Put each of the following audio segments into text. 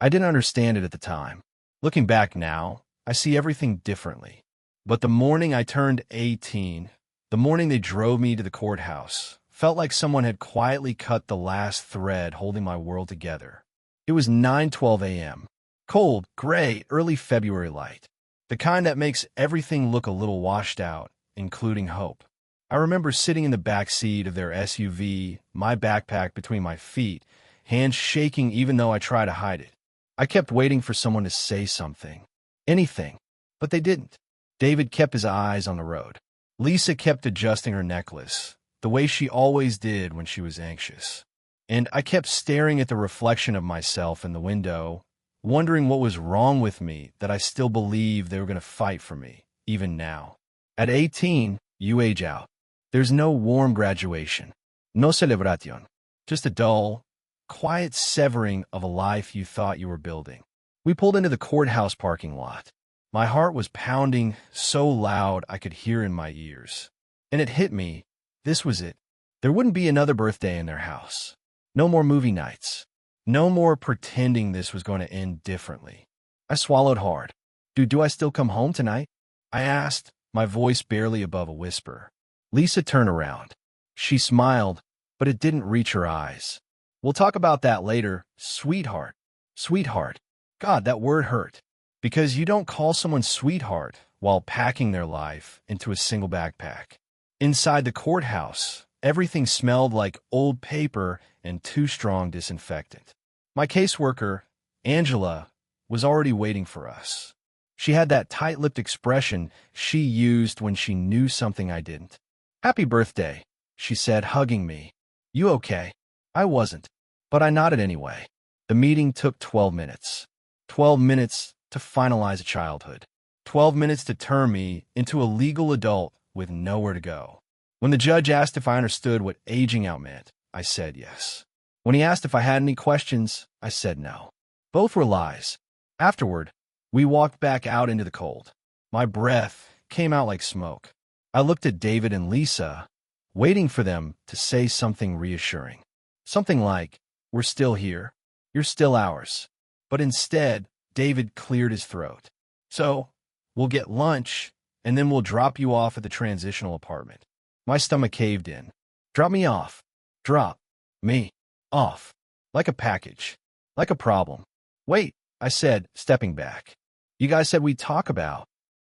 I didn't understand it at the time. Looking back now, I see everything differently. But the morning I turned 18, the morning they drove me to the courthouse, felt like someone had quietly cut the last thread holding my world together. It was 9:12 a.m. Cold, gray, early February light. The kind that makes everything look a little washed out, including hope. I remember sitting in the back seat of their SUV, my backpack between my feet, hands shaking even though I tried to hide it. I kept waiting for someone to say something. Anything. But they didn't. David kept his eyes on the road. Lisa kept adjusting her necklace, the way she always did when she was anxious. And I kept staring at the reflection of myself in the window, wondering what was wrong with me that I still believed they were going to fight for me, even now. At 18, you age out. There's no warm graduation. No celebración. Just a dull, quiet severing of a life you thought you were building. We pulled into the courthouse parking lot. My heart was pounding so loud I could hear in my ears. And it hit me. This was it. There wouldn't be another birthday in their house. No more movie nights. No more pretending this was going to end differently. I swallowed hard. Do I still come home tonight? I asked, my voice barely above a whisper. Lisa turned around. She smiled, but it didn't reach her eyes. We'll talk about that later, sweetheart. Sweetheart. God, that word hurt. Because you don't call someone sweetheart while packing their life into a single backpack. Inside the courthouse, everything smelled like old paper and too strong disinfectant. My caseworker, Angela, was already waiting for us. She had that tight-lipped expression she used when she knew something I didn't. Happy birthday, she said, hugging me. You okay? I wasn't, but I nodded anyway. The meeting took 12 minutes. 12 minutes to finalize a childhood. 12 minutes to turn me into a legal adult with nowhere to go. When the judge asked if I understood what aging out meant, I said yes. When he asked if I had any questions, I said no. Both were lies. Afterward, we walked back out into the cold. My breath came out like smoke. I looked at David and Lisa, waiting for them to say something reassuring. Something like, we're still here. You're still ours. But instead, David cleared his throat. So, we'll get lunch, and then we'll drop you off at the transitional apartment. My stomach caved in. Drop me off. Drop me off. Like a package. Like a problem. Wait, I said, stepping back. You guys said we'd talk about.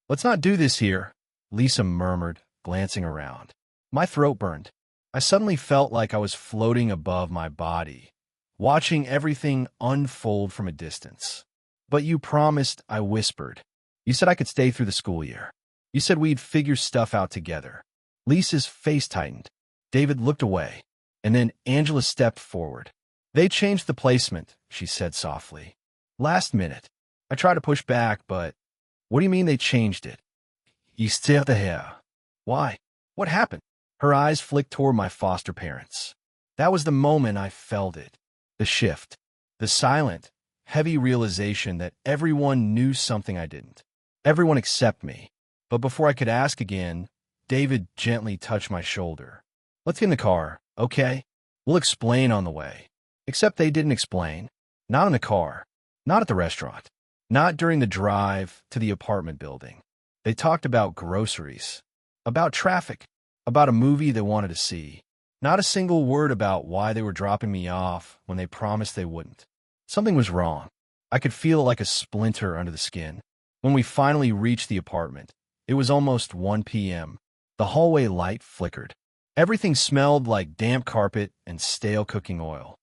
Let's not do this here, Lisa murmured, glancing around. My throat burned. I suddenly felt like I was floating above my body, watching everything unfold from a distance. But you promised, I whispered. You said I could stay through the school year. You said we'd figure stuff out together. Lisa's face tightened. David looked away, and then Angela stepped forward. They changed the placement, she said softly. Last minute. I tried to push back, but... What do you mean they changed it? You still there. Why? What happened? Her eyes flicked toward my foster parents. That was the moment I felt it. The shift. The silent, heavy realization that everyone knew something I didn't. Everyone except me. But before I could ask again, David gently touched my shoulder. Let's get in the car, okay? We'll explain on the way. Except they didn't explain. Not in the car. Not at the restaurant. Not during the drive to the apartment building. They talked about groceries. About traffic. About a movie they wanted to see. Not a single word about why they were dropping me off when they promised they wouldn't. Something was wrong. I could feel it like a splinter under the skin. When we finally reached the apartment, it was almost 1 p.m. The hallway light flickered. Everything smelled like damp carpet and stale cooking oil.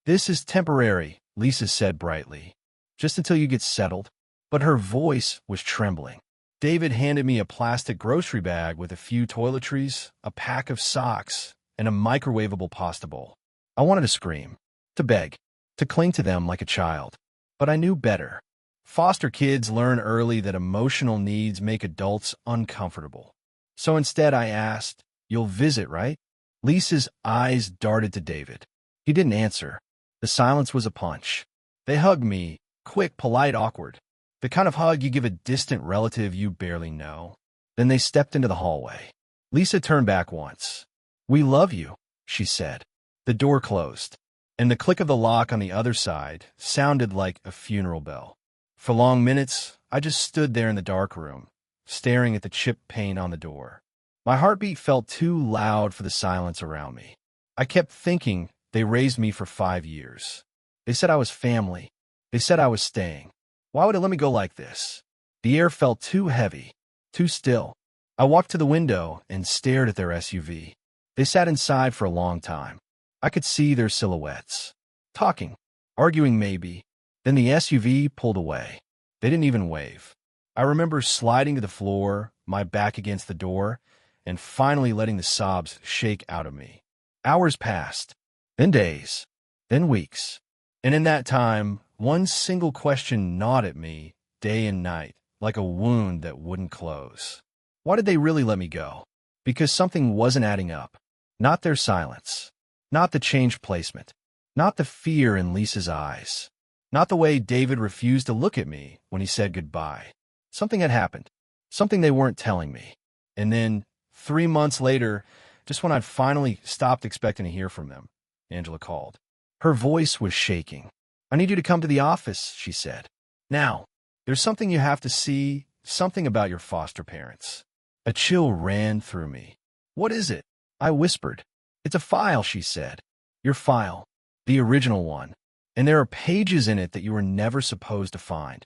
This is temporary, Lisa said brightly. Just until you get settled. But her voice was trembling. David handed me a plastic grocery bag with a few toiletries, a pack of socks, and a microwavable pasta bowl. I wanted to scream, to beg, to cling to them like a child. But I knew better. Foster kids learn early that emotional needs make adults uncomfortable. So instead I asked, you'll visit, right? Lisa's eyes darted to David. He didn't answer. The silence was a punch. They hugged me, quick, polite, awkward. The kind of hug you give a distant relative you barely know. Then they stepped into the hallway. Lisa turned back once. We love you, she said. The door closed. and the click of the lock on the other side sounded like a funeral bell. For long minutes, I just stood there in the dark room, staring at the chipped paint on the door. My heartbeat felt too loud for the silence around me. I kept thinking they raised me for 5 years. They said I was family. They said I was staying. Why would it let me go like this? The air felt too heavy, too still. I walked to the window and stared at their SUV. They sat inside for a long time. I could see their silhouettes. Talking, arguing maybe. Then the SUV pulled away. They didn't even wave. I remember sliding to the floor, my back against the door, and finally letting the sobs shake out of me. Hours passed, then days, then weeks. And in that time, one single question gnawed at me day and night, like a wound that wouldn't close. Why did they really let me go? Because something wasn't adding up. Not their silence. Not the changed placement. Not the fear in Lisa's eyes. Not the way David refused to look at me when he said goodbye. Something had happened. Something they weren't telling me. And then, 3 months later, just when I'd finally stopped expecting to hear from them, Angela called. Her voice was shaking. I need you to come to the office, she said. Now, there's something you have to see, something about your foster parents. A chill ran through me. What is it? I whispered. It's a file, she said. Your file. The original one. And there are pages in it that you were never supposed to find.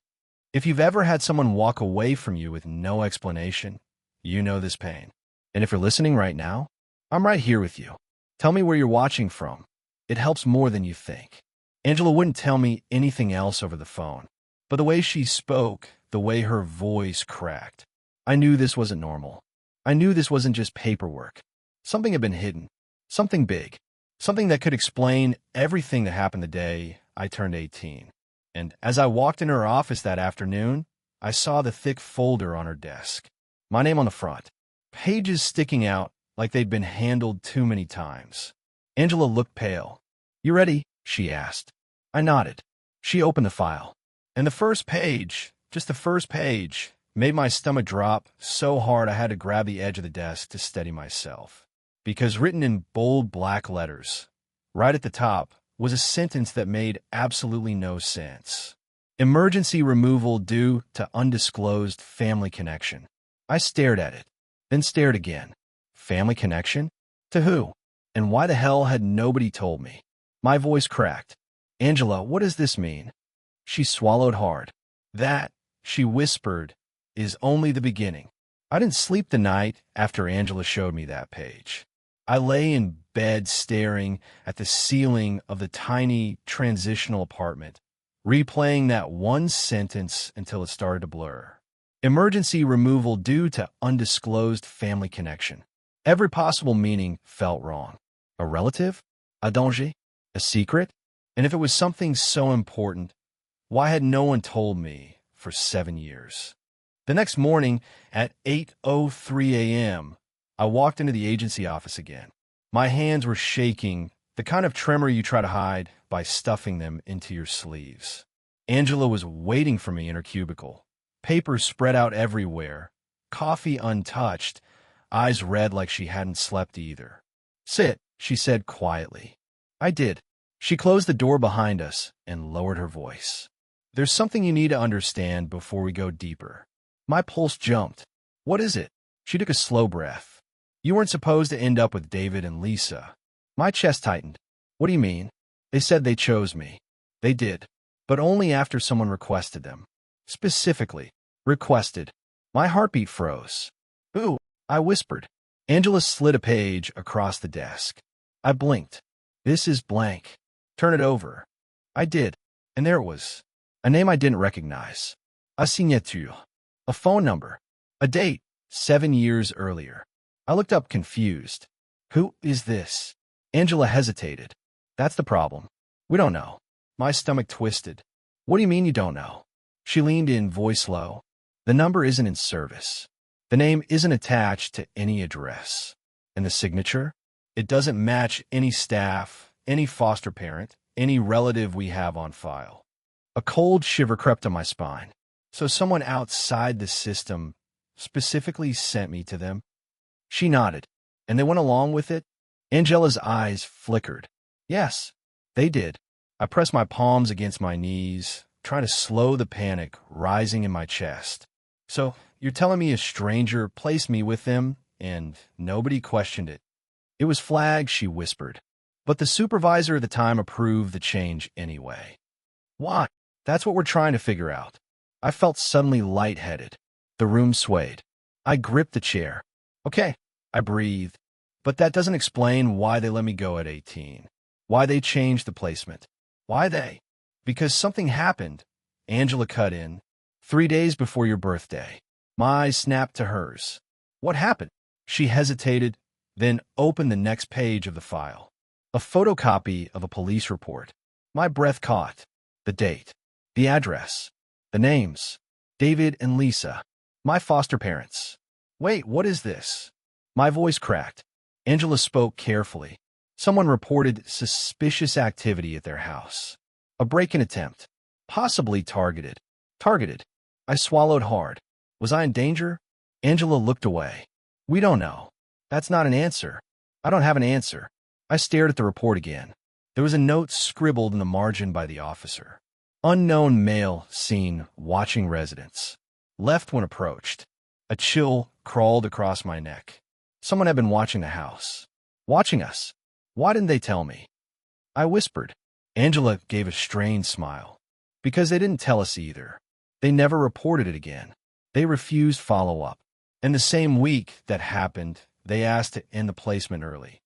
If you've ever had someone walk away from you with no explanation, you know this pain. And if you're listening right now, I'm right here with you. Tell me where you're watching from. It helps more than you think. Angela wouldn't tell me anything else over the phone, but the way she spoke, the way her voice cracked, I knew this wasn't normal. I knew this wasn't just paperwork. Something had been hidden. Something big. Something that could explain everything that happened the day I turned 18. And as I walked in her office that afternoon, I saw the thick folder on her desk. My name on the front. Pages sticking out like they'd been handled too many times. Angela looked pale. You ready? She asked. I nodded. She opened the file. And the first page, just the first page, made my stomach drop so hard I had to grab the edge of the desk to steady myself. Because written in bold black letters, right at the top, was a sentence that made absolutely no sense. Emergency removal due to undisclosed family connection. I stared at it, then stared again. Family connection? To who? And why the hell had nobody told me? My voice cracked. Angela, what does this mean? She swallowed hard. That, she whispered, is only the beginning. I didn't sleep the night after Angela showed me that page. I lay in bed staring at the ceiling of the tiny transitional apartment, replaying that one sentence until it started to blur. Emergency removal due to undisclosed family connection. Every possible meaning felt wrong. A relative? A danger? A secret? And if it was something so important, why had no one told me for 7 years? The next morning at 8:03 a.m., I walked into the agency office again. My hands were shaking, the kind of tremor you try to hide by stuffing them into your sleeves. Angela was waiting for me in her cubicle. Papers spread out everywhere, coffee untouched, eyes red like she hadn't slept either. Sit, she said quietly. I did. She closed the door behind us and lowered her voice. There's something you need to understand before we go deeper. My pulse jumped. What is it? She took a slow breath. You weren't supposed to end up with David and Lisa. My chest tightened. What do you mean? They said they chose me. They did, but only after someone requested them. Specifically, requested. My heartbeat froze. Ooh, I whispered. Angela slid a page across the desk. I blinked. This is blank. Turn it over. I did, and there it was. A name I didn't recognize. A signature. A phone number. A date. 7 years earlier. I looked up confused. Who is this? Angela hesitated. That's the problem. We don't know. My stomach twisted. What do you mean you don't know? She leaned in, voice low. The number isn't in service. The name isn't attached to any address. And the signature? It doesn't match any staff, any foster parent, any relative we have on file. A cold shiver crept up my spine. So someone outside the system specifically sent me to them? She nodded. And they went along with it? Angela's eyes flickered. Yes, They did. I pressed my palms against my knees, trying to slow the panic rising in my chest. So, you're telling me a stranger placed me with them, and nobody questioned it? It was flagged, she whispered. But the supervisor at the time approved the change anyway. Why? That's what we're trying to figure out. I felt suddenly lightheaded. The room swayed. I gripped the chair. Okay, I breathed. But that doesn't explain why they let me go at 18. Why they changed the placement. Why they? Because something happened. Angela cut in. 3 days before your birthday. My eyes snapped to hers. What happened? She hesitated, then opened the next page of the file. A photocopy of a police report. My breath caught. The date. The address. The names. David and Lisa. My foster parents. Wait, what is this? My voice cracked. Angela spoke carefully. Someone reported suspicious activity at their house. A break-in attempt. Possibly targeted. Targeted. I swallowed hard. Was I in danger? Angela looked away. We don't know. That's not an answer. I don't have an answer. I stared at the report again. There was a note scribbled in the margin by the officer. Unknown male seen watching residents. Left when approached. A chill crawled across my neck. Someone had been watching the house. Watching us. Why didn't they tell me? I whispered. Angela gave a strained smile. Because they didn't tell us either. They never reported it again. They refused follow-up. In the same week that happened, they asked to end the placement early.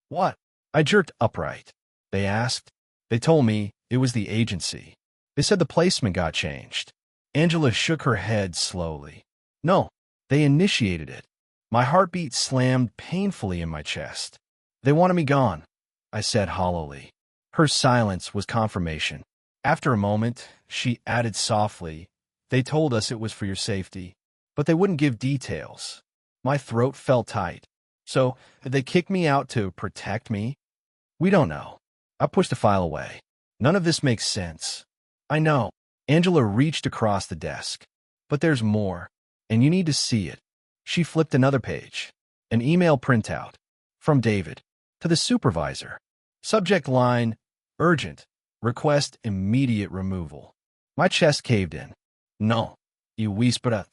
What? I jerked upright. They asked. They told me it was the agency. They said the placement got changed. Angela shook her head slowly. No, they initiated it. My heartbeat slammed painfully in my chest. They wanted me gone, I said hollowly. Her silence was confirmation. After a moment, she added softly, they told us it was for your safety, but they wouldn't give details. My throat felt tight. So, they kicked me out to protect me? We don't know. I pushed the file away. None of this makes sense. I know. Angela reached across the desk. But there's more, and you need to see it. She flipped another page. An email printout. From David. To the supervisor. Subject line, urgent. Request immediate removal. My chest caved in. No. You whispered.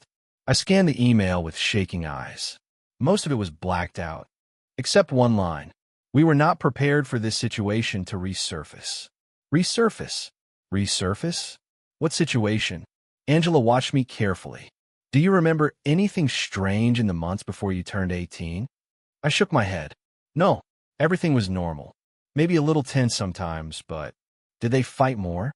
I scanned the email with shaking eyes. Most of it was blacked out. Except one line. We were not prepared for this situation to resurface. Resurface? Resurface? What situation? Angela watched me carefully. Do you remember anything strange in the months before you turned 18? I shook my head. No, everything was normal. Maybe a little tense sometimes, but did they fight more?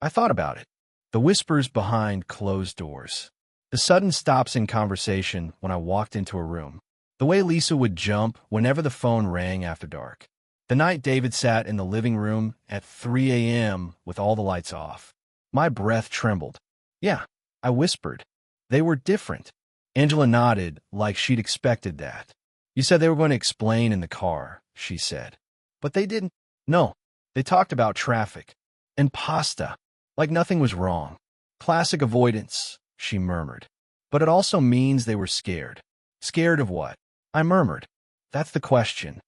I thought about it. The whispers behind closed doors. The sudden stops in conversation when I walked into a room. The way Lisa would jump whenever the phone rang after dark. The night David sat in the living room at 3 a.m. with all the lights off. My breath trembled. Yeah, I whispered. They were different. Angela nodded like she'd expected that. You said they were going to explain in the car, she said. But they didn't. No, they talked about traffic. And pasta. Like nothing was wrong. Classic avoidance, she murmured. But it also means they were scared. Scared of what? I murmured. That's the question.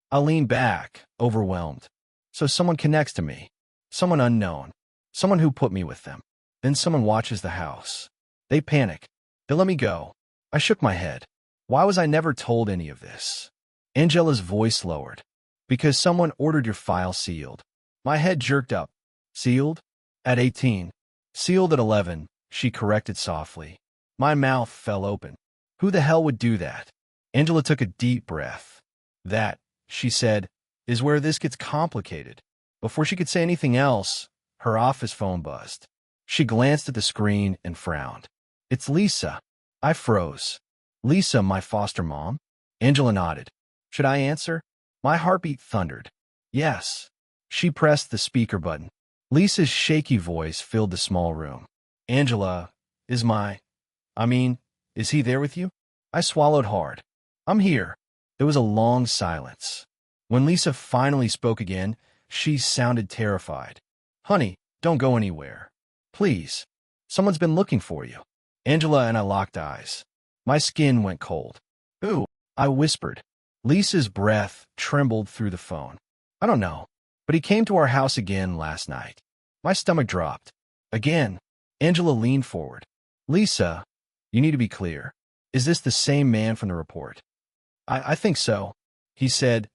I leaned back, overwhelmed. So someone connects to me. Someone unknown. Someone who put me with them. Then someone watches the house. They panic. They let me go. I shook my head. Why was I never told any of this? Angela's voice lowered. Because someone ordered your file sealed. My head jerked up. Sealed? At 18. Sealed at 11, she corrected softly. My mouth fell open. Who the hell would do that? Angela took a deep breath. That, she said, is where this gets complicated. Before she could say anything else, her office phone buzzed. She glanced at the screen and frowned. It's Lisa. I froze. Lisa, my foster mom? Angela nodded. Should I answer? My heartbeat thundered. Yes. She pressed the speaker button. Lisa's shaky voice filled the small room. Angela, is he there with you? I swallowed hard. I'm here. There was a long silence. When Lisa finally spoke again, she sounded terrified. Honey, don't go anywhere. Please. Someone's been looking for you. Angela and I locked eyes. My skin went cold. Who? I whispered. Lisa's breath trembled through the phone. I don't know. but he came to our house again last night. My stomach dropped. Again. Angela leaned forward. Lisa, you need to be clear. Is this the same man from the report? I think so. He said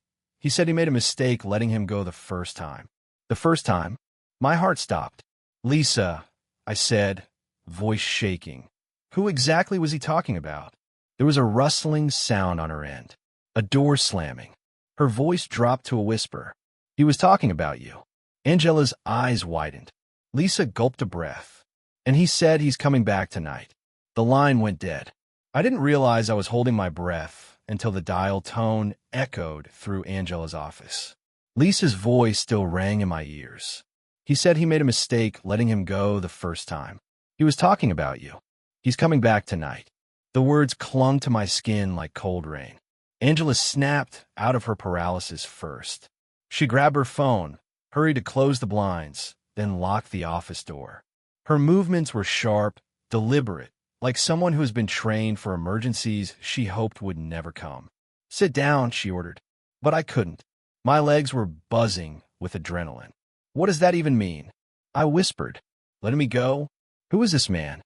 he made a mistake letting him go the first time. The first time? My heart stopped. Lisa, I said, voice shaking. Who exactly was he talking about? There was a rustling sound on her end. A door slamming. Her voice dropped to a whisper. He was talking about you. Angela's eyes widened. Lisa gulped a breath. And he said he's coming back tonight. The line went dead. I didn't realize I was holding my breath until the dial tone echoed through Angela's office. Lisa's voice still rang in my ears. He said he made a mistake letting him go the first time. He was talking about you. He's coming back tonight. The words clung to my skin like cold rain. Angela snapped out of her paralysis first. She grabbed her phone, hurried to close the blinds, then locked the office door. Her movements were sharp, deliberate, like someone who has been trained for emergencies she hoped would never come. Sit down, she ordered. But I couldn't. My legs were buzzing with adrenaline. What does that even mean? I whispered. Letting me go? Who is this man?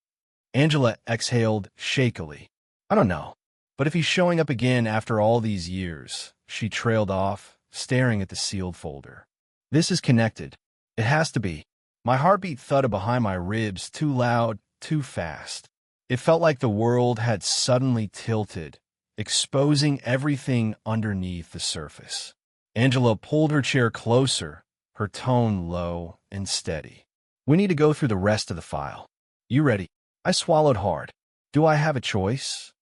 Angela exhaled shakily. I don't know. But if he's showing up again after all these years, she trailed off, staring at the sealed folder. This is connected. It has to be. My heartbeat thudded behind my ribs, too loud, too fast. It felt like the world had suddenly tilted, exposing everything underneath the surface. Angela pulled her chair closer, her tone low and steady. We need to go through the rest of the file. You ready? I swallowed hard. Do I have a choice?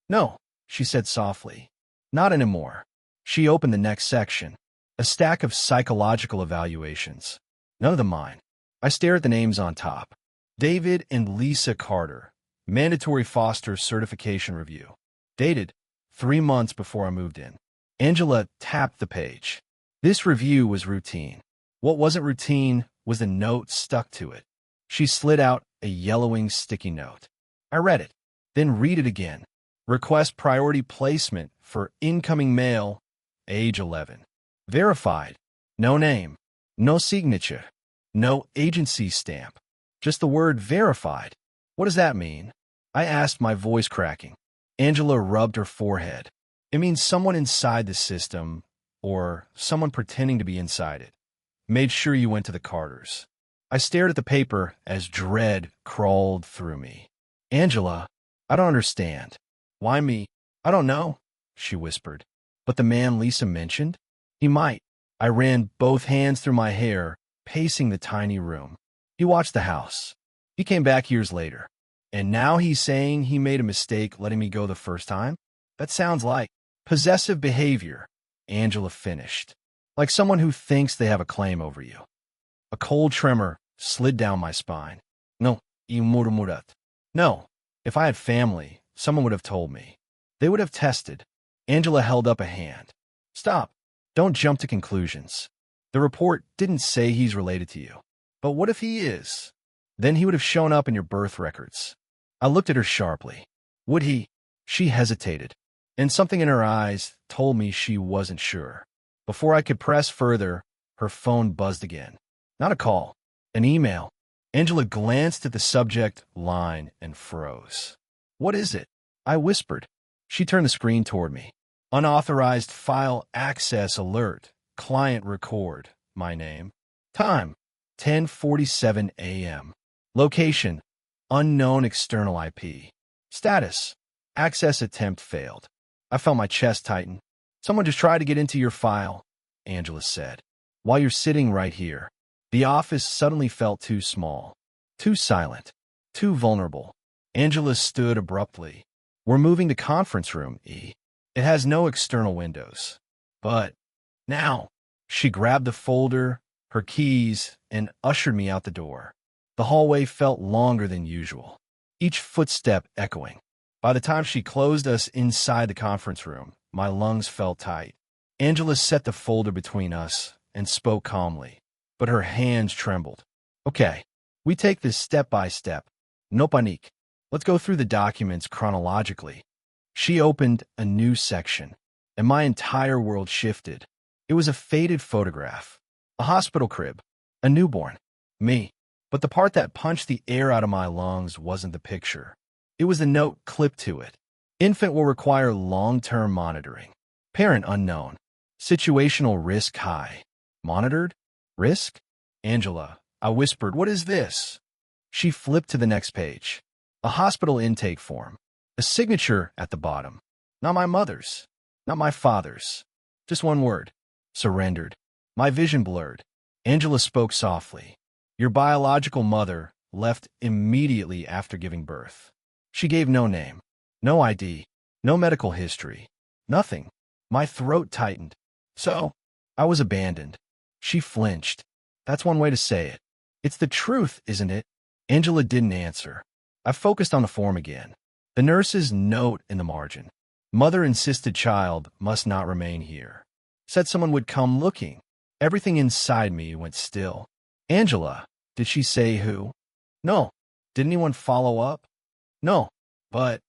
No, she said softly. Not anymore. She opened the next section, a stack of psychological evaluations. None of them mine. I stared at the names on top. David and Lisa Carter, Mandatory Foster Certification Review. Dated 3 months before I moved in. Angela tapped the page. This review was routine. What wasn't routine was the note stuck to it. She slid out a yellowing sticky note. I read it, then read it again. Request priority placement for incoming male, age 11. Verified. No name. No signature. No agency stamp. Just the word verified. What does that mean? I asked, my voice cracking. Angela rubbed her forehead. It means someone inside the system, or someone pretending to be inside it, made sure you went to the Carters. I stared at the paper as dread crawled through me. Angela, I don't understand. Why me? I don't know, she whispered. But the man Lisa mentioned? He might. I ran both hands through my hair, pacing the tiny room. He watched the house. He came back years later. And now he's saying he made a mistake letting me go the first time? That sounds like possessive behavior, Angela finished. Like someone who thinks they have a claim over you. A cold tremor slid down my spine. No, imurmurat. No, if I had family, someone would have told me. They would have tested. Angela held up a hand. Stop. Don't jump to conclusions. The report didn't say he's related to you. But what if he is? Then he would have shown up in your birth records. I looked at her sharply. Would he? She hesitated, and something in her eyes told me she wasn't sure. Before I could press further, her phone buzzed again. Not a call. An email. Angela glanced at the subject line and froze. What is it? I whispered. She turned the screen toward me. Unauthorized file access alert. Client record. My name. Time. 10:47 a.m. Location. Unknown external IP. Status. Access attempt failed. I felt my chest tighten. Someone just tried to get into your file, Angela said. While you're sitting right here. The office suddenly felt too small, too silent, too vulnerable. Angela stood abruptly. We're moving to conference room, E. It has no external windows. But now, she grabbed the folder, her keys, and ushered me out the door. The hallway felt longer than usual, each footstep echoing. By the time she closed us inside the conference room, my lungs felt tight. Angela set the folder between us and spoke calmly, but her hands trembled. Okay, we take this step by step. No panique. Let's go through the documents chronologically. She opened a new section, and my entire world shifted. It was a faded photograph, A hospital crib. A newborn. Me. But the part that punched the air out of my lungs wasn't the picture. It was the note clipped to it. Infant will require long-term monitoring. Parent unknown. Situational risk high. Monitored? Risk? Angela, I whispered, what is this? She flipped to the next page. A hospital intake form. A signature at the bottom. Not my mother's. Not my father's. Just one word. Surrendered. My vision blurred. Angela spoke softly. Your biological mother left immediately after giving birth. She gave no name, no ID, no medical history, nothing. My throat tightened. So, I was abandoned. She flinched. That's one way to say it. It's the truth, isn't it? Angela didn't answer. I focused on the form again. The nurse's note in the margin. Mother insisted child must not remain here. Said someone would come looking. Everything inside me went still. Angela, did she say who? No. Did anyone follow up? No. But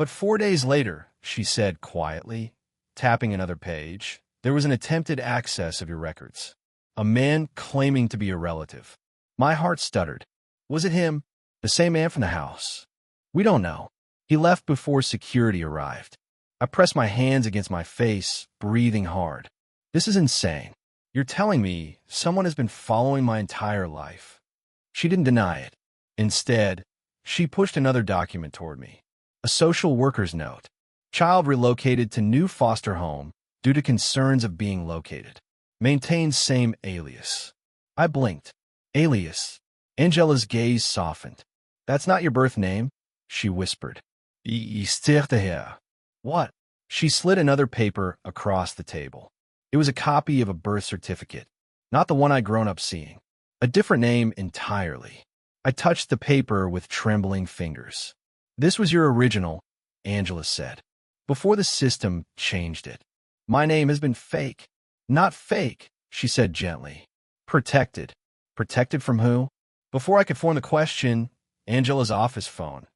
4 days later, she said quietly, tapping another page, there was an attempted access of your records. A man claiming to be a relative. My heart stuttered. Was it him? The same man from the house? We don't know. He left before security arrived. I pressed my hands against my face, breathing hard. This is insane. You're telling me someone has been following my entire life. She didn't deny it. Instead, she pushed another document toward me. A social worker's note. Child relocated to new foster home due to concerns of being located. Maintains same alias. I blinked. Alias. Angela's gaze softened. That's not your birth name, she whispered. What? She slid another paper across the table. It was a copy of a birth certificate, not the one I'd grown up seeing. A different name entirely. I touched the paper with trembling fingers. This was your original, Angela said, before the system changed it. My name has been fake. Not fake, she said gently. Protected. Protected from who? Before I could form the question, Angela's office phone,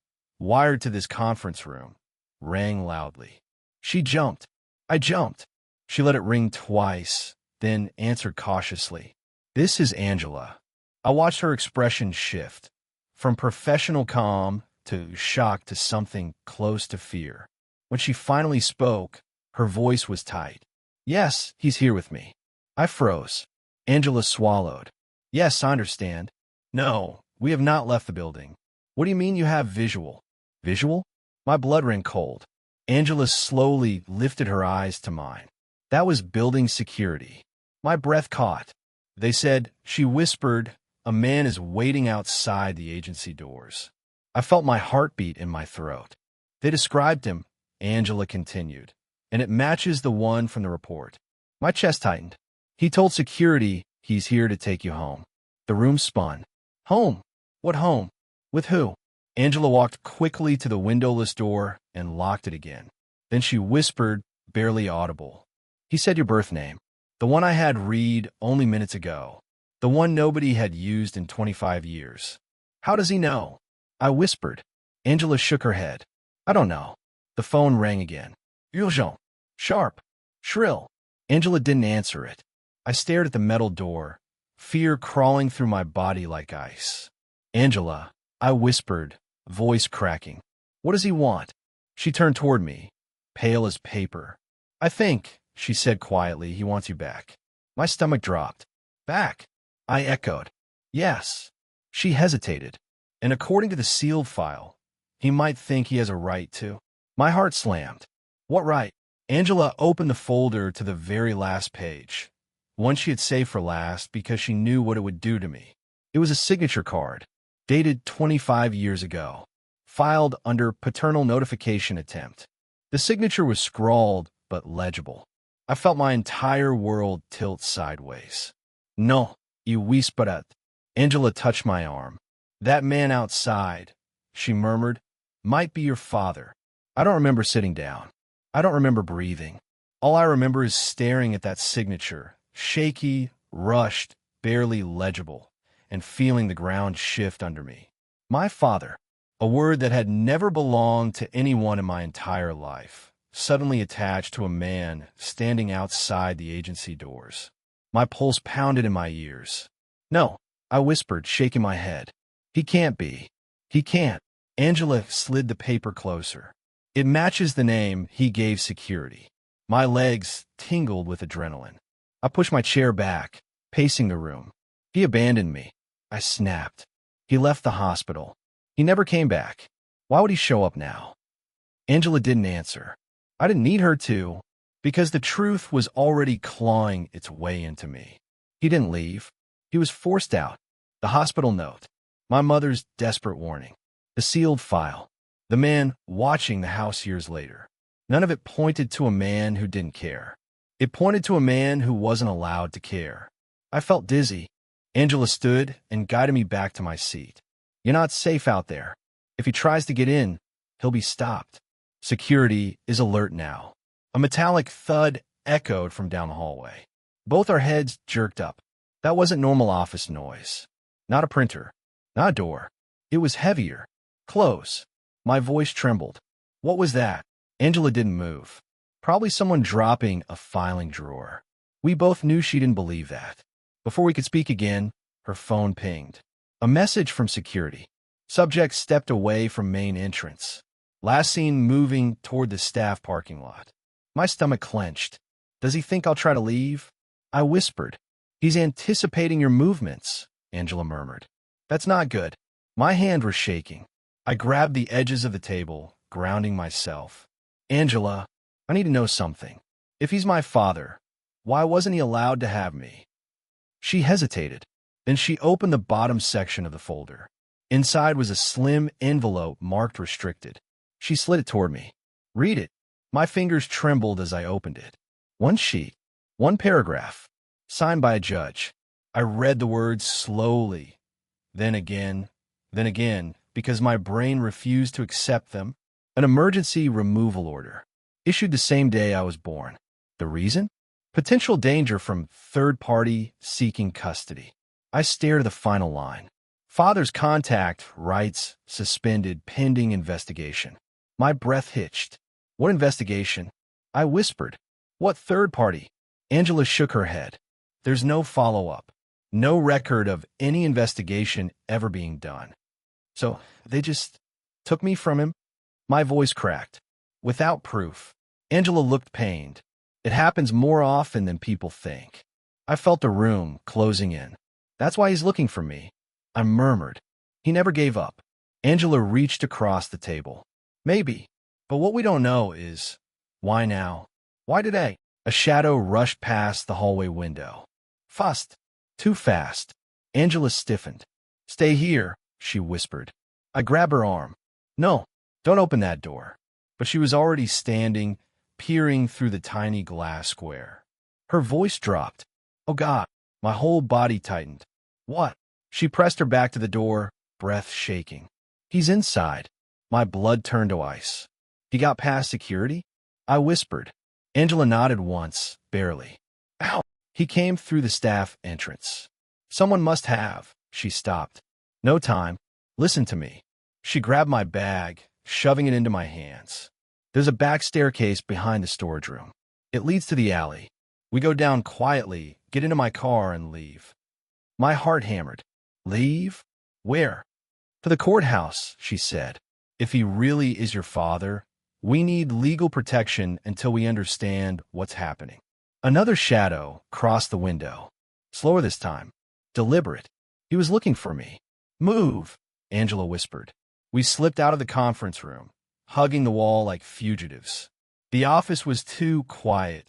wired to this conference room, rang loudly. She jumped. I jumped. She let it ring twice, then answered cautiously. This is Angela. I watched her expression shift, from professional calm to shock to something close to fear. When she finally spoke, her voice was tight. Yes, he's here with me. I froze. Angela swallowed. Yes, I understand. No, we have not left the building. What do you mean you have visual? Visual? My blood ran cold. Angela slowly lifted her eyes to mine. That was building security. My breath caught. They said, she whispered, a man is waiting outside the agency doors. I felt my heartbeat in my throat. They described him, Angela continued, and it matches the one from the report. My chest tightened. He told security he's here to take you home. The room spun. Home? What home? With who? Angela walked quickly to the windowless door and locked it again. Then she whispered, barely audible. He said your birth name. The one I had read only minutes ago. The one nobody had used in 25 years. How does he know? I whispered. Angela shook her head. I don't know. The phone rang again. Urgent. Sharp. Shrill. Angela didn't answer it. I stared at the metal door, fear crawling through my body like ice. Angela, I whispered, voice cracking. What does he want? She turned toward me, pale as paper. I think, she said quietly, he wants you back. My stomach dropped. Back? I echoed. Yes. She hesitated. And according to the sealed file, he might think he has a right to. My heart slammed. What right? Angela opened the folder to the very last page, one she had saved for last because she knew what it would do to me. It was a signature card, dated 25 years ago, filed under paternal notification attempt. The signature was scrawled but legible. I felt my entire world tilt sideways. No, you whispered. Angela touched my arm. That man outside, she murmured, might be your father. I don't remember sitting down. I don't remember breathing. All I remember is staring at that signature, shaky, rushed, barely legible, and feeling the ground shift under me. My father, a word that had never belonged to anyone in my entire life, suddenly attached to a man standing outside the agency doors. My pulse pounded in my ears. No, I whispered, shaking my head. He can't be. He can't. Angela slid the paper closer. It matches the name he gave security. My legs tingled with adrenaline. I pushed my chair back, pacing the room. He abandoned me. I snapped. He left the hospital. He never came back. Why would he show up now? Angela didn't answer. I didn't need her to, because the truth was already clawing its way into me. He didn't leave. He was forced out. The hospital note. My mother's desperate warning. The sealed file. The man watching the house years later. None of it pointed to a man who didn't care. It pointed to a man who wasn't allowed to care. I felt dizzy. Angela stood and guided me back to my seat. You're not safe out there. If he tries to get in, he'll be stopped. Security is alert now. A metallic thud echoed from down the hallway. Both our heads jerked up. That wasn't normal office noise. Not a printer. Not a door. It was heavier. Close. My voice trembled. What was that? Angela didn't move. Probably someone dropping a filing drawer. We both knew she didn't believe that. Before we could speak again, her phone pinged. A message from security. Subject stepped away from main entrance. Last seen moving toward the staff parking lot. My stomach clenched. Does he think I'll try to leave? I whispered. He's anticipating your movements, Angela murmured. That's not good. My hand was shaking. I grabbed the edges of the table, grounding myself. Angela, I need to know something. If he's my father, why wasn't he allowed to have me? She hesitated. Then she opened the bottom section of the folder. Inside was a slim envelope marked restricted. She slid it toward me. Read it. My fingers trembled as I opened it. One sheet. One paragraph. Signed by a judge. I read the words slowly. Then again, because my brain refused to accept them. An emergency removal order. Issued the same day I was born. The reason? Potential danger from third party seeking custody. I stared at the final line. Father's contact rights suspended pending investigation. My breath hitched. What investigation? I whispered. What third party? Angela shook her head. There's no follow-up. No record of any investigation ever being done. So they just took me from him? My voice cracked. Without proof. Angela looked pained. It happens more often than people think. I felt the room closing in. That's why he's looking for me. I murmured. He never gave up. Angela reached across the table. Maybe. But what we don't know is, why now? Why today? A shadow rushed past the hallway window. Fast. Too fast. Angela stiffened. Stay here, she whispered. I grabbed her arm. No, don't open that door. But she was already standing, peering through the tiny glass square. Her voice dropped. Oh God, my whole body tightened. What? She pressed her back to the door, breath shaking. He's inside. My blood turned to ice. He got past security? I whispered. Angela nodded once, barely. Ow! He came through the staff entrance. Someone must have. She stopped. No time. Listen to me. She grabbed my bag, shoving it into my hands. There's a back staircase behind the storage room. It leads to the alley. We go down quietly, get into my car, and leave. My heart hammered. Leave? Where? To the courthouse, she said. If he really is your father, we need legal protection until we understand what's happening. Another shadow crossed the window. Slower this time. Deliberate. He was looking for me. Move, Angela whispered. We slipped out of the conference room, hugging the wall like fugitives. The office was too quiet.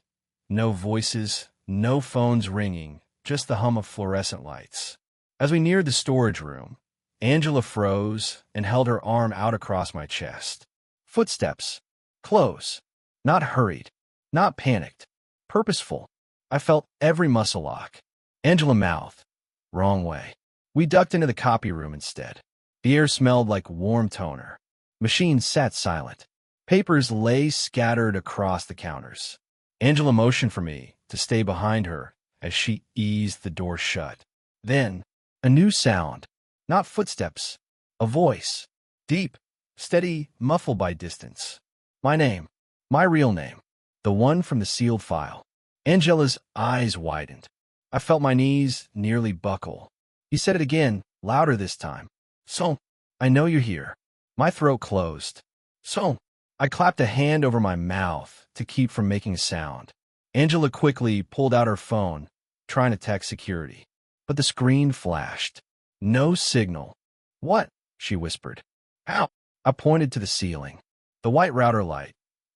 No voices, no phones ringing, just the hum of fluorescent lights. As we neared the storage room, Angela froze and held her arm out across my chest. Footsteps. Close. Not hurried. Not panicked. Purposeful. I felt every muscle lock. Angela mouthed. Wrong way. We ducked into the copy room instead. The air smelled like warm toner. Machines sat silent. Papers lay scattered across the counters. Angela motioned for me to stay behind her as she eased the door shut. Then, a new sound. Not footsteps. A voice. Deep, steady, muffled by distance. My name. My real name. The one from the sealed file. Angela's eyes widened. I felt my knees nearly buckle. He said it again, louder this time. So, I know you're here. My throat closed. So, I clapped a hand over my mouth to keep from making a sound. Angela quickly pulled out her phone, trying to text security. But the screen flashed. No signal. What? She whispered. How? I pointed to the ceiling. The white router light,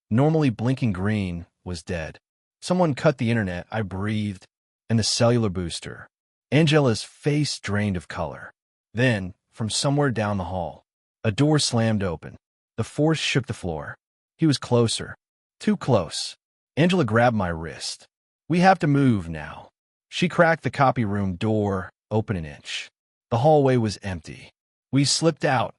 normally blinking green, was dead. Someone cut the internet, I breathed, and the cellular booster. Angela's face drained of color. Then, from somewhere down the hall, a door slammed open. The force shook the floor. He was closer. Too close. Angela grabbed my wrist. We have to move now. She cracked the copy room door open an inch. The hallway was empty. We slipped out,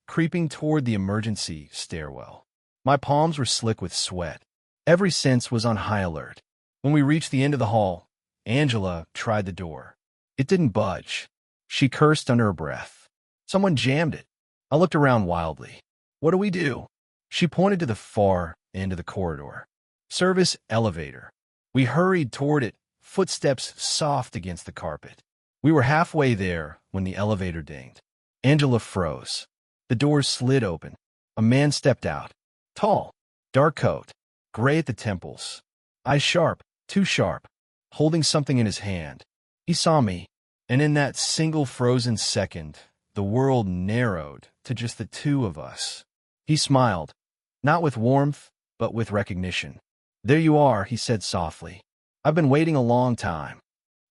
creeping toward the emergency stairwell. My palms were slick with sweat. Every sense was on high alert. When we reached the end of the hall, Angela tried the door. It didn't budge. She cursed under her breath. Someone jammed it. I looked around wildly. What do we do? She pointed to the far end of the corridor. Service elevator. We hurried toward it, footsteps soft against the carpet. We were halfway there when the elevator dinged. Angela froze. The doors slid open. A man stepped out. Tall, dark coat, gray at the temples. Eyes sharp, too sharp, holding something in his hand. He saw me, and in that single frozen second, the world narrowed to just the two of us. He smiled, not with warmth, but with recognition. There you are, he said softly. I've been waiting a long time.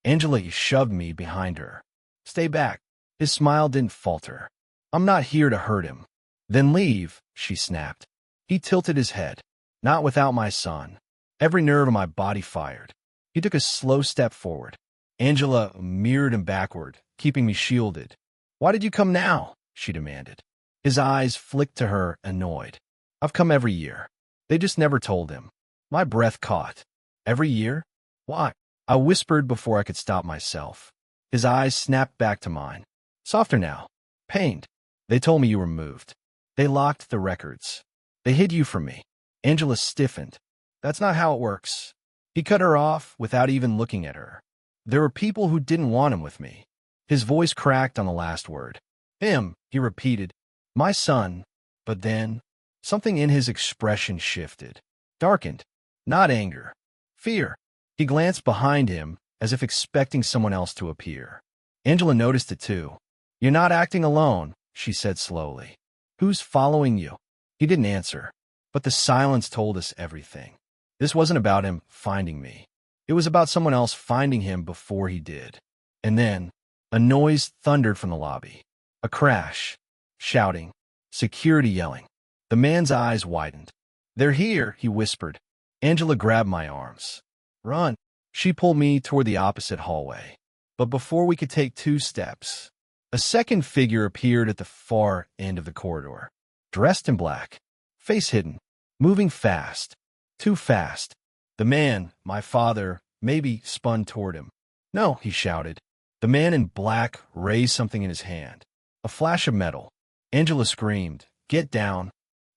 Angela shoved me behind her. Stay back. His smile didn't falter. I'm not here to hurt him. Then leave, she snapped. He tilted his head. Not without my son. Every nerve in my body fired. He took a slow step forward. Angela mirrored him backward, keeping me shielded. Why did you come now? She demanded. His eyes flicked to her, annoyed. I've come every year. They just never told him. My breath caught. Every year? Why? I whispered before I could stop myself. His eyes snapped back to mine. Softer now. Pained. They told me you were moved. They locked the records. They hid you from me. Angela stiffened. That's not how it works. He cut her off without even looking at her. There were people who didn't want him with me. His voice cracked on the last word. Him, he repeated. My son. But then, something in his expression shifted. Darkened. Not anger. Fear. He glanced behind him, as if expecting someone else to appear. Angela noticed it too. You're not acting alone, she said slowly. Who's following you? He didn't answer, but the silence told us everything. This wasn't about him finding me. It was about someone else finding him before he did. And then, a noise thundered from the lobby. A crash. Shouting. Security yelling. The man's eyes widened. They're here, he whispered. Angela grabbed my arms. Run. She pulled me toward the opposite hallway. But before we could take 2 steps, a second figure appeared at the far end of the corridor. Dressed in black. Face hidden. Moving fast. Too fast. The man, my father, maybe spun toward him. No, he shouted. The man in black raised something in his hand. A flash of metal. Angela screamed, Get down.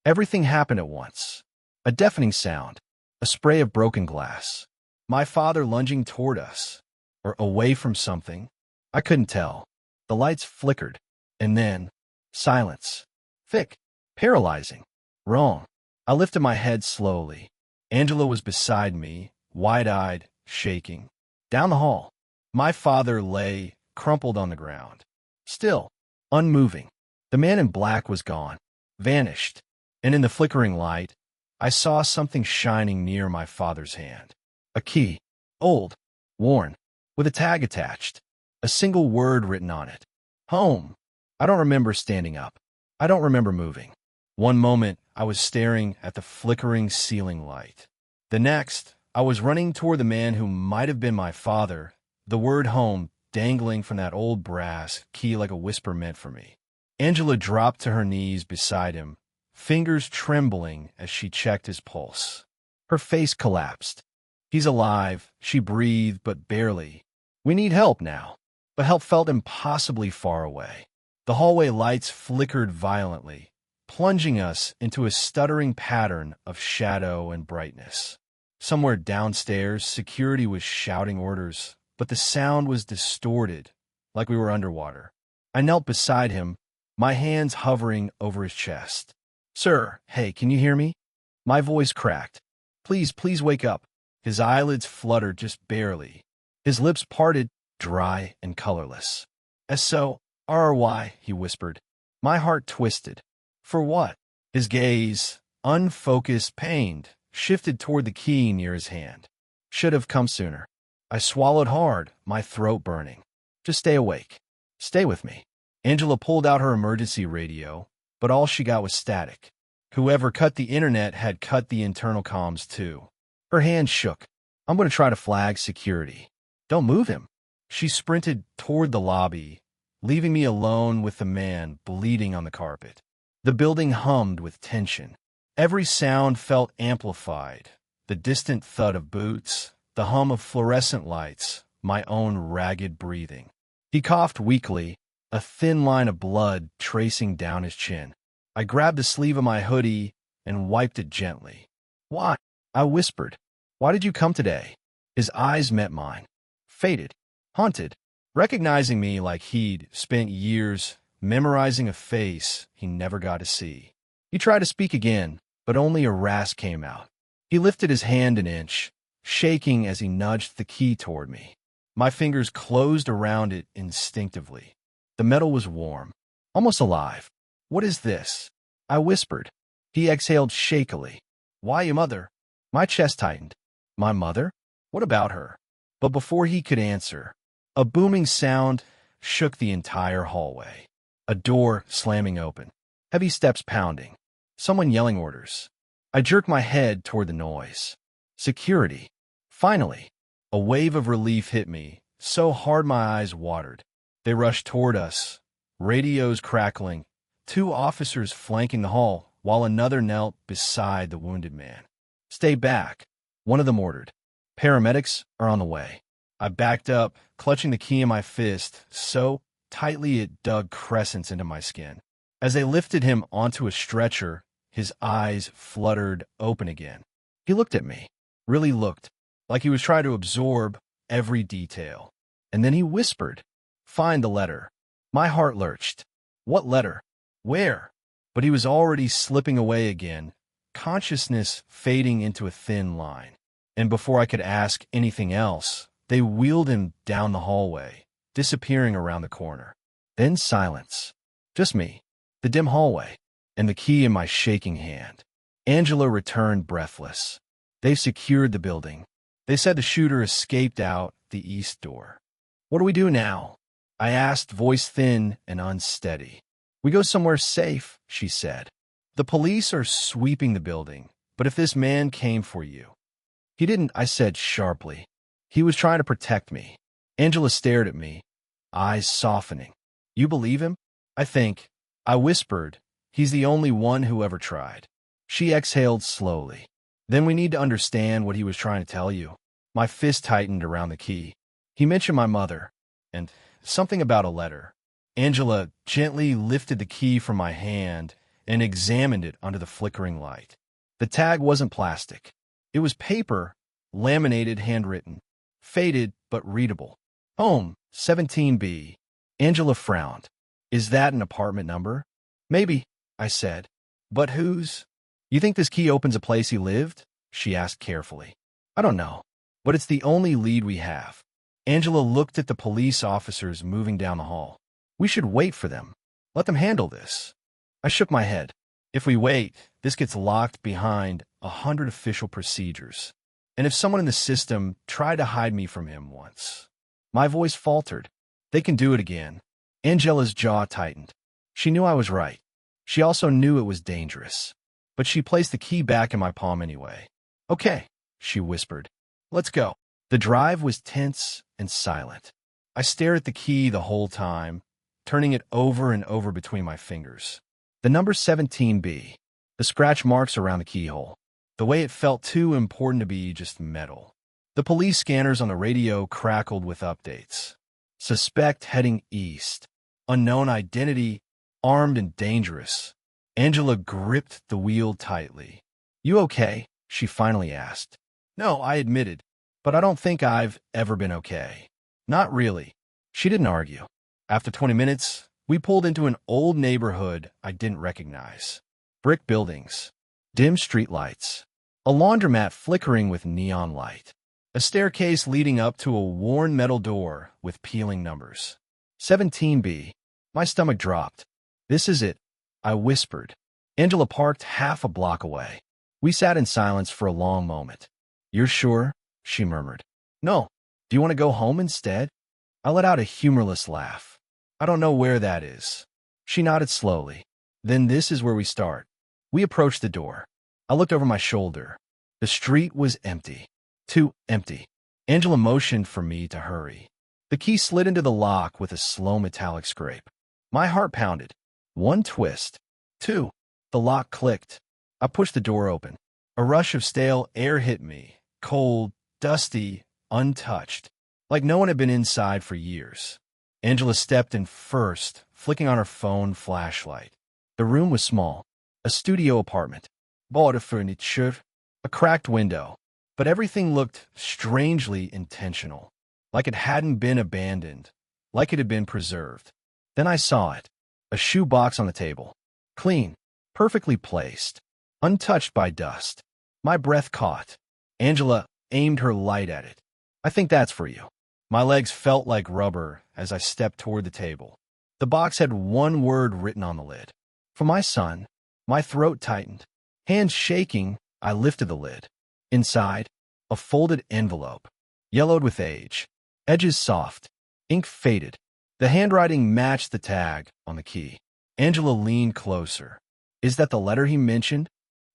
Everything happened at once. A deafening sound. A spray of broken glass. My father lunging toward us. Or away from something. I couldn't tell. The lights flickered. And then, silence. Thick. Paralyzing. Wrong. I lifted my head slowly. Angela was beside me, wide-eyed, shaking. Down the hall. My father lay, crumpled on the ground. Still. Unmoving. The man in black was gone. Vanished. And in the flickering light, I saw something shining near my father's hand. A key. Old. Worn. With a tag attached. A single word written on it. Home. I don't remember standing up. I don't remember moving. One moment, I was staring at the flickering ceiling light. The next, I was running toward the man who might have been my father, the word home dangling from that old brass key like a whisper meant for me. Angela dropped to her knees beside him, fingers trembling as she checked his pulse. Her face collapsed. He's alive, she breathed, but barely. We need help now. But help felt impossibly far away. The hallway lights flickered violently, plunging us into a stuttering pattern of shadow and brightness. Somewhere downstairs, security was shouting orders, but the sound was distorted, like we were underwater. I knelt beside him, my hands hovering over his chest. "Sir, hey, can you hear me?" My voice cracked. Please wake up." His eyelids fluttered just barely. His lips parted, dry and colorless. "SORY," he whispered. My heart twisted. For what? His gaze, unfocused, pained, shifted toward the key near his hand. Should have come sooner. I swallowed hard, my throat burning. "Just stay awake. Stay with me." Angela pulled out her emergency radio, but all she got was static. Whoever cut the internet had cut the internal comms too. Her hand shook. "I'm going to try to flag security." "Don't move him." She sprinted toward the lobby, leaving me alone with the man bleeding on the carpet. The building hummed with tension. Every sound felt amplified. The distant thud of boots, the hum of fluorescent lights, my own ragged breathing. He coughed weakly, a thin line of blood tracing down his chin. I grabbed the sleeve of my hoodie and wiped it gently. "Why?" I whispered. "Why did you come today?" His eyes met mine. Faded, haunted, recognizing me like he'd spent years memorizing a face he never got to see. He tried to speak again, but only a rasp came out. He lifted his hand an inch, shaking as he nudged the key toward me. My fingers closed around it instinctively. The metal was warm, almost alive. "What is this?" I whispered. He exhaled shakily. "Why, your mother?" My chest tightened. My mother? What about her? But before he could answer, a booming sound shook the entire hallway. A door slamming open. Heavy steps pounding. Someone yelling orders. I jerked my head toward the noise. Security. Finally, a wave of relief hit me, so hard my eyes watered. They rushed toward us, radios crackling, 2 officers flanking the hall, while another knelt beside the wounded man. "Stay back," one of them ordered. "Paramedics are on the way." I backed up, clutching the key in my fist so tightly it dug crescents into my skin. As they lifted him onto a stretcher, his eyes fluttered open again. He looked at me, really looked, like he was trying to absorb every detail. And then he whispered, "Find the letter." My heart lurched. What letter? Where? But he was already slipping away again, consciousness fading into a thin line. And before I could ask anything else, they wheeled him down the hallway, disappearing around the corner. Then silence. Just me, the dim hallway, and the key in my shaking hand. Angela returned breathless. "They've secured the building. They said the shooter escaped out the east door." "What do we do now?" I asked, voice thin and unsteady. "We go somewhere safe," she said. "The police are sweeping the building, but if this man came for you—" "He didn't," I said sharply. "He was trying to protect me." Angela stared at me, eyes softening. "You believe him?" "I think," I whispered, "he's the only one who ever tried." She exhaled slowly. "Then we need to understand what he was trying to tell you." My fist tightened around the key. "He mentioned my mother, and something about a letter." Angela gently lifted the key from my hand and examined it under the flickering light. The tag wasn't plastic. It was paper, laminated, handwritten, faded but readable. "Home, 17B. Angela frowned. "Is that an apartment number?" "Maybe," I said. "But whose?" "You think this key opens a place he lived?" she asked carefully. "I don't know, but it's the only lead we have." Angela looked at the police officers moving down the hall. "We should wait for them. Let them handle this." I shook my head. "If we wait, this gets locked behind 100 official procedures. And if someone in the system tried to hide me from him once—" My voice faltered. "They can do it again." Angela's jaw tightened. She knew I was right. She also knew it was dangerous. But she placed the key back in my palm anyway. "Okay," she whispered. "Let's go." The drive was tense and silent. I stared at the key the whole time, turning it over and over between my fingers. The number 17B, the scratch marks around the keyhole, the way it felt too important to be just metal. The police scanners on the radio crackled with updates. Suspect heading east. Unknown identity, armed and dangerous. Angela gripped the wheel tightly. "You okay?" she finally asked. "No," I admitted, "but I don't think I've ever been okay." Not really. She didn't argue. After 20 minutes, we pulled into an old neighborhood I didn't recognize. Brick buildings, dim streetlights, a laundromat flickering with neon light, a staircase leading up to a worn metal door with peeling numbers. 17B. My stomach dropped. This is it, I whispered. Angela parked half a block away. We sat in silence for a long moment. You're sure? She murmured. No. Do you want to go home instead? I let out a humorless laugh. I don't know where that is. She nodded slowly. Then this is where we start. We approached the door. I looked over my shoulder. The street was empty. Too empty. Angela motioned for me to hurry. The key slid into the lock with a slow metallic scrape. My heart pounded. One twist. Two. The lock clicked. I pushed the door open. A rush of stale air hit me. Cold, dusty, untouched. Like no one had been inside for years. Angela stepped in first, flicking on her phone flashlight. The room was small. A studio apartment. Border furniture. A cracked window. But everything looked strangely intentional. Like it hadn't been abandoned. Like it had been preserved. Then I saw it. A shoe box on the table. Clean. Perfectly placed. Untouched by dust. My breath caught. Angela aimed her light at it. I think that's for you. My legs felt like rubber as I stepped toward the table. The box had one word written on the lid. For my son. My throat tightened. Hands shaking, I lifted the lid. Inside, a folded envelope. Yellowed with age. Edges soft. Ink faded. The handwriting matched the tag on the key. Angela leaned closer. Is that the letter he mentioned?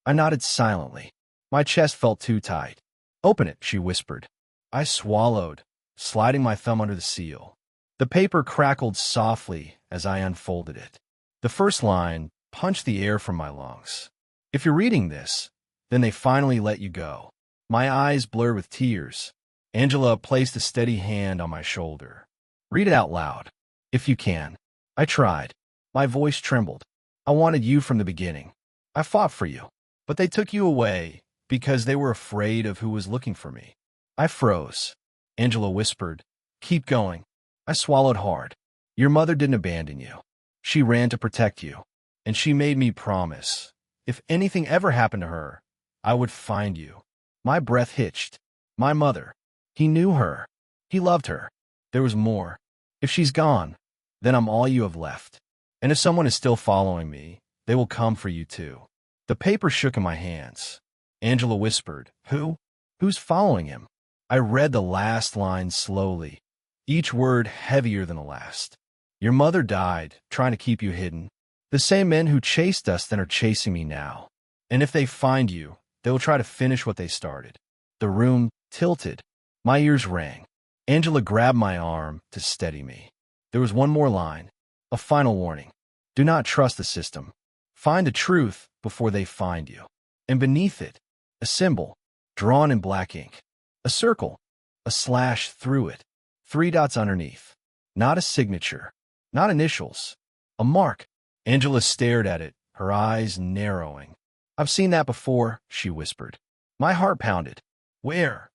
I nodded silently. My chest felt too tight. Open it, she whispered. I swallowed, sliding my thumb under the seal. The paper crackled softly as I unfolded it. The first line punched the air from my lungs. If you're reading this, then they finally let you go. My eyes blurred with tears. Angela placed a steady hand on my shoulder. Read it out loud, if you can. I tried. My voice trembled. I wanted you from the beginning. I fought for you. But they took you away because they were afraid of who was looking for me. I froze. Angela whispered, keep going. I swallowed hard. Your mother didn't abandon you. She ran to protect you. And she made me promise. If anything ever happened to her, I would find you. My breath hitched. My mother. He knew her. He loved her. There was more. If she's gone, then I'm all you have left. And if someone is still following me, they will come for you too. The paper shook in my hands. Angela whispered, Who? Who's following him? I read the last line slowly, each word heavier than the last. Your mother died, trying to keep you hidden. The same men who chased us then are chasing me now. And if they find you, they will try to finish what they started. The room tilted. My ears rang. Angela grabbed my arm to steady me. There was one more line, a final warning. Do not trust the system. Find the truth before they find you. And beneath it, a symbol, drawn in black ink. A circle, a slash through it, 3 dots underneath. Not a signature, not initials, a mark. Angela stared at it, her eyes narrowing. I've seen that before, she whispered. My heart pounded. Where?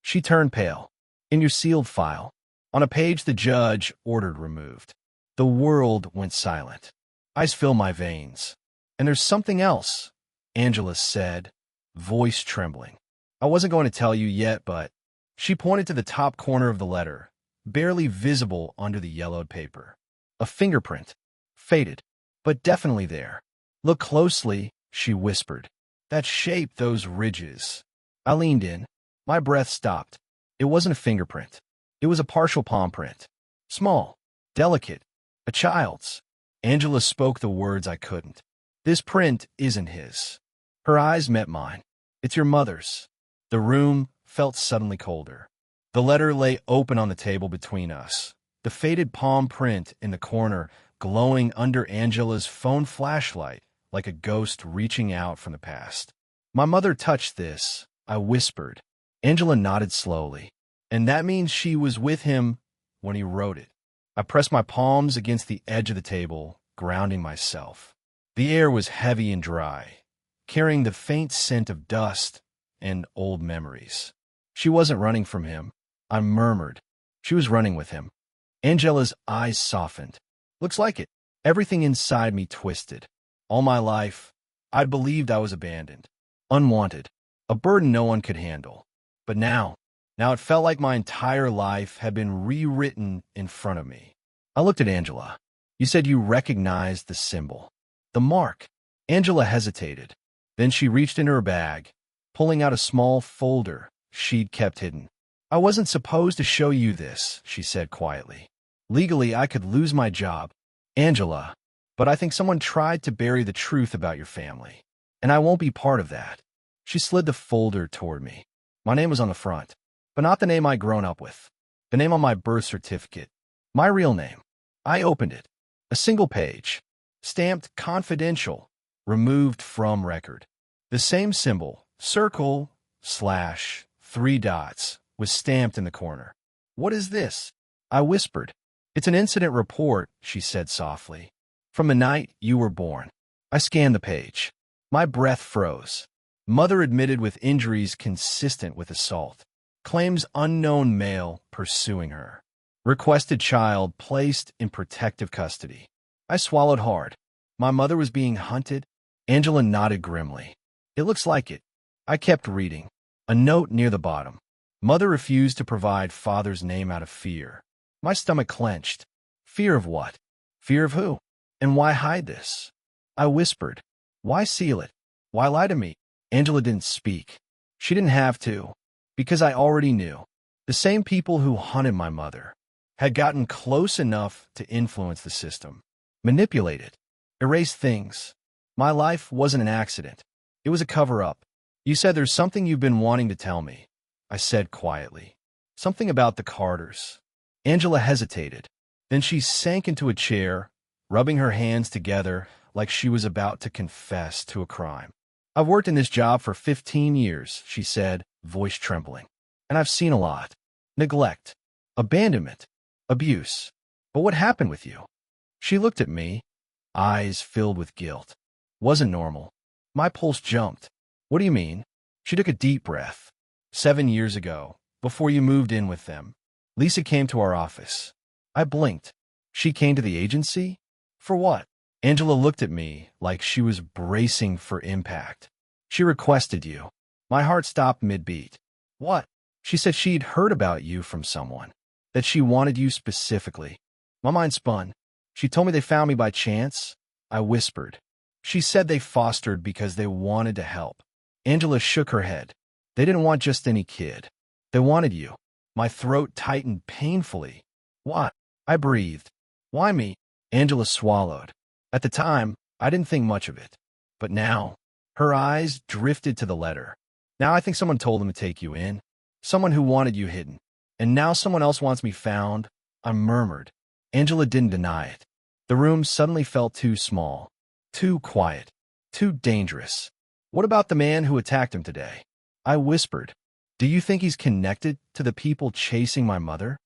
She turned pale. In your sealed file. On a page the judge ordered removed. The world went silent. Ice filled my veins. And there's something else, Angela said, voice trembling. I wasn't going to tell you yet, but she pointed to the top corner of the letter, barely visible under the yellowed paper. A fingerprint. Faded, but definitely there. Look closely, she whispered. That shape, those ridges. I leaned in. My breath stopped. It wasn't a fingerprint. It was a partial palm print. Small, delicate, a child's. Angela spoke the words I couldn't. This print isn't his. Her eyes met mine. It's your mother's. The room felt suddenly colder. The letter lay open on the table between us. The faded palm print in the corner glowing under Angela's phone flashlight like a ghost reaching out from the past. My mother touched this, I whispered. Angela nodded slowly. And that means she was with him when he wrote it. I pressed my palms against the edge of the table, grounding myself. The air was heavy and dry, carrying the faint scent of dust and old memories. She wasn't running from him, I murmured. She was running with him. Angela's eyes softened. Looks like it. Everything inside me twisted. All my life, I'd believed I was abandoned, unwanted, a burden no one could handle. But now it felt like my entire life had been rewritten in front of me. I looked at Angela. You said you recognized the symbol, the mark. Angela hesitated. Then she reached into her bag, pulling out a small folder she'd kept hidden. I wasn't supposed to show you this, she said quietly. Legally, I could lose my job, Angela, but I think someone tried to bury the truth about your family, and I won't be part of that. She slid the folder toward me. My name was on the front, but not the name I'd grown up with. The name on my birth certificate. My real name. I opened it. A single page. Stamped confidential. Removed from record. The same symbol, circle, slash, 3 dots, was stamped in the corner. What is this? I whispered. It's an incident report, she said softly. From the night you were born. I scanned the page. My breath froze. Mother admitted with injuries consistent with assault. Claims unknown male pursuing her. Requested child placed in protective custody. I swallowed hard. My mother was being hunted? Angela nodded grimly. It looks like it. I kept reading. A note near the bottom. Mother refused to provide father's name out of fear. My stomach clenched. Fear of what? Fear of who? And why hide this? I whispered. Why seal it? Why lie to me? Angela didn't speak. She didn't have to. Because I already knew. The same people who hunted my mother had gotten close enough to influence the system. Manipulate it. Erase things. My life wasn't an accident. It was a cover-up. You said there's something you've been wanting to tell me, I said quietly. Something about the Carters. Angela hesitated. Then she sank into a chair, rubbing her hands together like she was about to confess to a crime. I've worked in this job for 15 years, she said, voice trembling. And I've seen a lot. Neglect. Abandonment. Abuse. But what happened with you? She looked at me, eyes filled with guilt. Wasn't normal. My pulse jumped. What do you mean? She took a deep breath. 7 years ago, before you moved in with them, Lisa came to our office. I blinked. She came to the agency? For what? Angela looked at me like she was bracing for impact. She requested you. My heart stopped mid-beat. What? She said she'd heard about you from someone. That she wanted you specifically. My mind spun. She told me they found me by chance. I whispered. She said they fostered because they wanted to help. Angela shook her head. They didn't want just any kid. They wanted you. My throat tightened painfully. What? I breathed. Why me? Angela swallowed. At the time, I didn't think much of it. But now, her eyes drifted to the letter. Now I think someone told them to take you in. Someone who wanted you hidden. And now someone else wants me found. I murmured. Angela didn't deny it. The room suddenly felt too small. Too quiet. Too dangerous. What about the man who attacked him today? I whispered. Do you think he's connected to the people chasing my mother?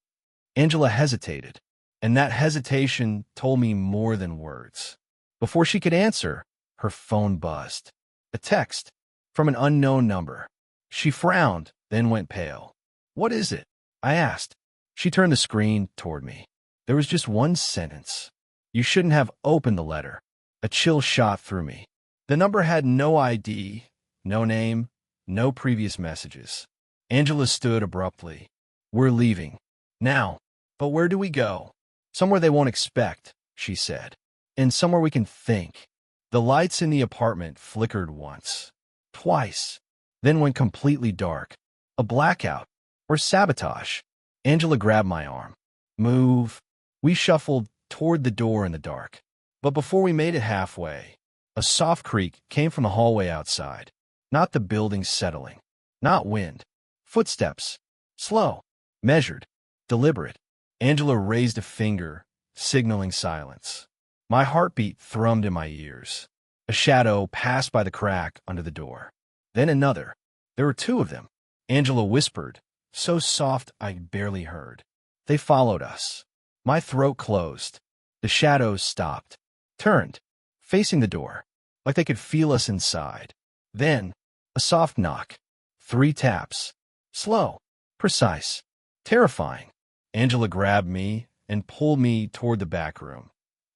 Angela hesitated, and that hesitation told me more than words. Before she could answer, her phone buzzed. A text from an unknown number. She frowned, then went pale. What is it? I asked. She turned the screen toward me. There was just one sentence. You shouldn't have opened the letter. A chill shot through me. The number had no ID, no name, no previous messages. Angela stood abruptly. We're leaving. Now. But where do we go? Somewhere they won't expect, she said. And somewhere we can think. The lights in the apartment flickered once. Twice. Then went completely dark. A blackout. Or sabotage. Angela grabbed my arm. Move. We shuffled toward the door in the dark. But before we made it halfway, a soft creak came from the hallway outside. Not the building settling. Not wind. Footsteps. Slow. Measured. Deliberate. Angela raised a finger, signaling silence. My heartbeat thrummed in my ears. A shadow passed by the crack under the door. Then another. There were 2 of them. Angela whispered, so soft I barely heard. They followed us. My throat closed. The shadows stopped. Turned. Facing the door. Like they could feel us inside. Then, a soft knock. 3 taps. Slow. Precise. Terrifying. Angela grabbed me and pulled me toward the back room,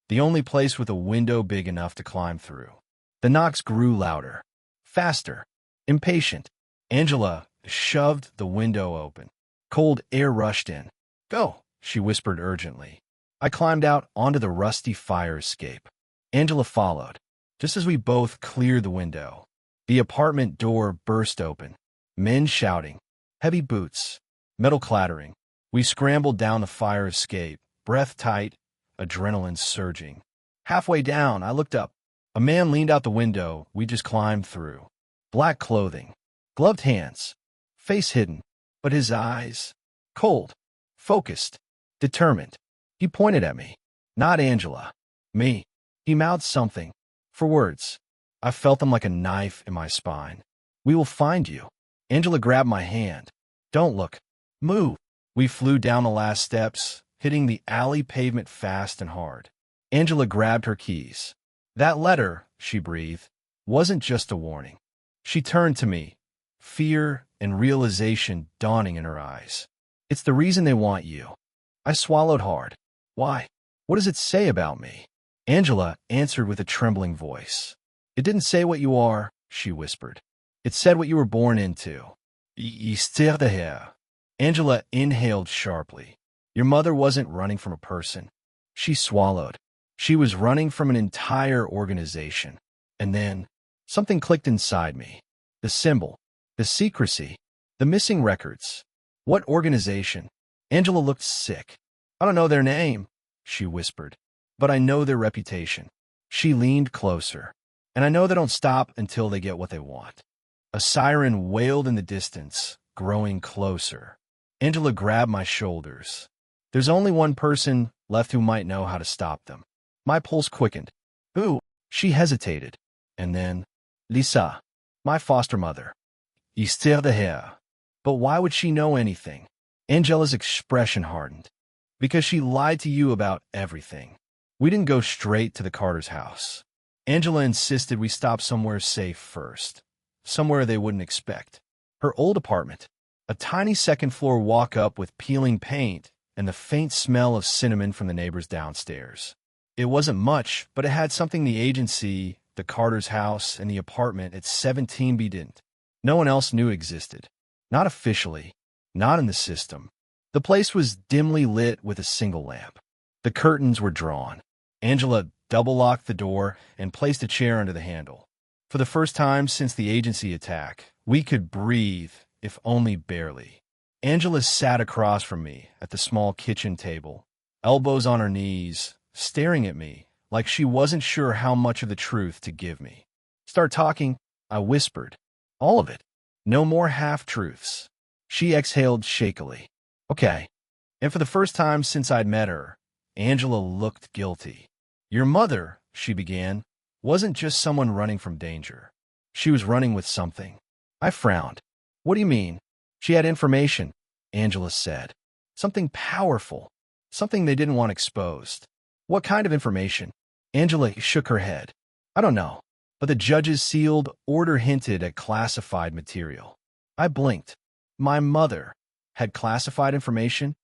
the only place with a window big enough to climb through. The knocks grew louder, faster, impatient. Angela shoved the window open. Cold air rushed in. "Go," she whispered urgently. I climbed out onto the rusty fire escape. Angela followed. Just as we both cleared the window, the apartment door burst open. Men shouting, heavy boots, metal clattering. We scrambled down the fire escape, breath tight, adrenaline surging. Halfway down, I looked up. A man leaned out the window we just climbed through. Black clothing, gloved hands, face hidden, but his eyes, cold, focused, determined. He pointed at me. Not Angela. Me. He mouthed something. For words. I felt them like a knife in my spine. "We will find you." Angela grabbed my hand. "Don't look. Move." We flew down the last steps, hitting the alley pavement fast and hard. Angela grabbed her keys. "That letter," she breathed, "wasn't just a warning." She turned to me, fear and realization dawning in her eyes. "It's the reason they want you." I swallowed hard. "Why? What does it say about me?" Angela answered with a trembling voice. "It didn't say what you are," she whispered. "It said what you were born into. Histoire de hair." Angela inhaled sharply. "Your mother wasn't running from a person." She swallowed. "She was running from an entire organization." And then, something clicked inside me. The symbol, the secrecy, the missing records. What organization? Angela looked sick. "I don't know their name," she whispered, "but I know their reputation." She leaned closer. "And I know they don't stop until they get what they want." A siren wailed in the distance, growing closer. Angela grabbed my shoulders. "There's only one person left who might know how to stop them." My pulse quickened. "Who?" She hesitated. And then, "Lisa, my foster mother." Histoire de hair. But why would she know anything? Angela's expression hardened. "Because she lied to you about everything." We didn't go straight to the Carter's house. Angela insisted we stop somewhere safe first, somewhere they wouldn't expect. Her old apartment, a tiny second-floor walk-up with peeling paint and the faint smell of cinnamon from the neighbors downstairs. It wasn't much, but it had something the agency, the Carter's house, and the apartment at 17B didn't. No one else knew existed. Not officially. Not in the system. The place was dimly lit with a single lamp. The curtains were drawn. Angela double-locked the door and placed a chair under the handle. For the first time since the agency attack, we could breathe, if only barely. Angela sat across from me at the small kitchen table, elbows on her knees, staring at me like she wasn't sure how much of the truth to give me. "Start talking," I whispered. "All of it. No more half-truths." She exhaled shakily. "Okay." And for the first time since I'd met her, Angela looked guilty. "Your mother," she began, "wasn't just someone running from danger. She was running with something." I frowned. "What do you mean?" "She had information," Angela said. "Something powerful. Something they didn't want exposed." "What kind of information?" Angela shook her head. "I don't know. But the judge's sealed order hinted at classified material." I blinked. My mother had classified information?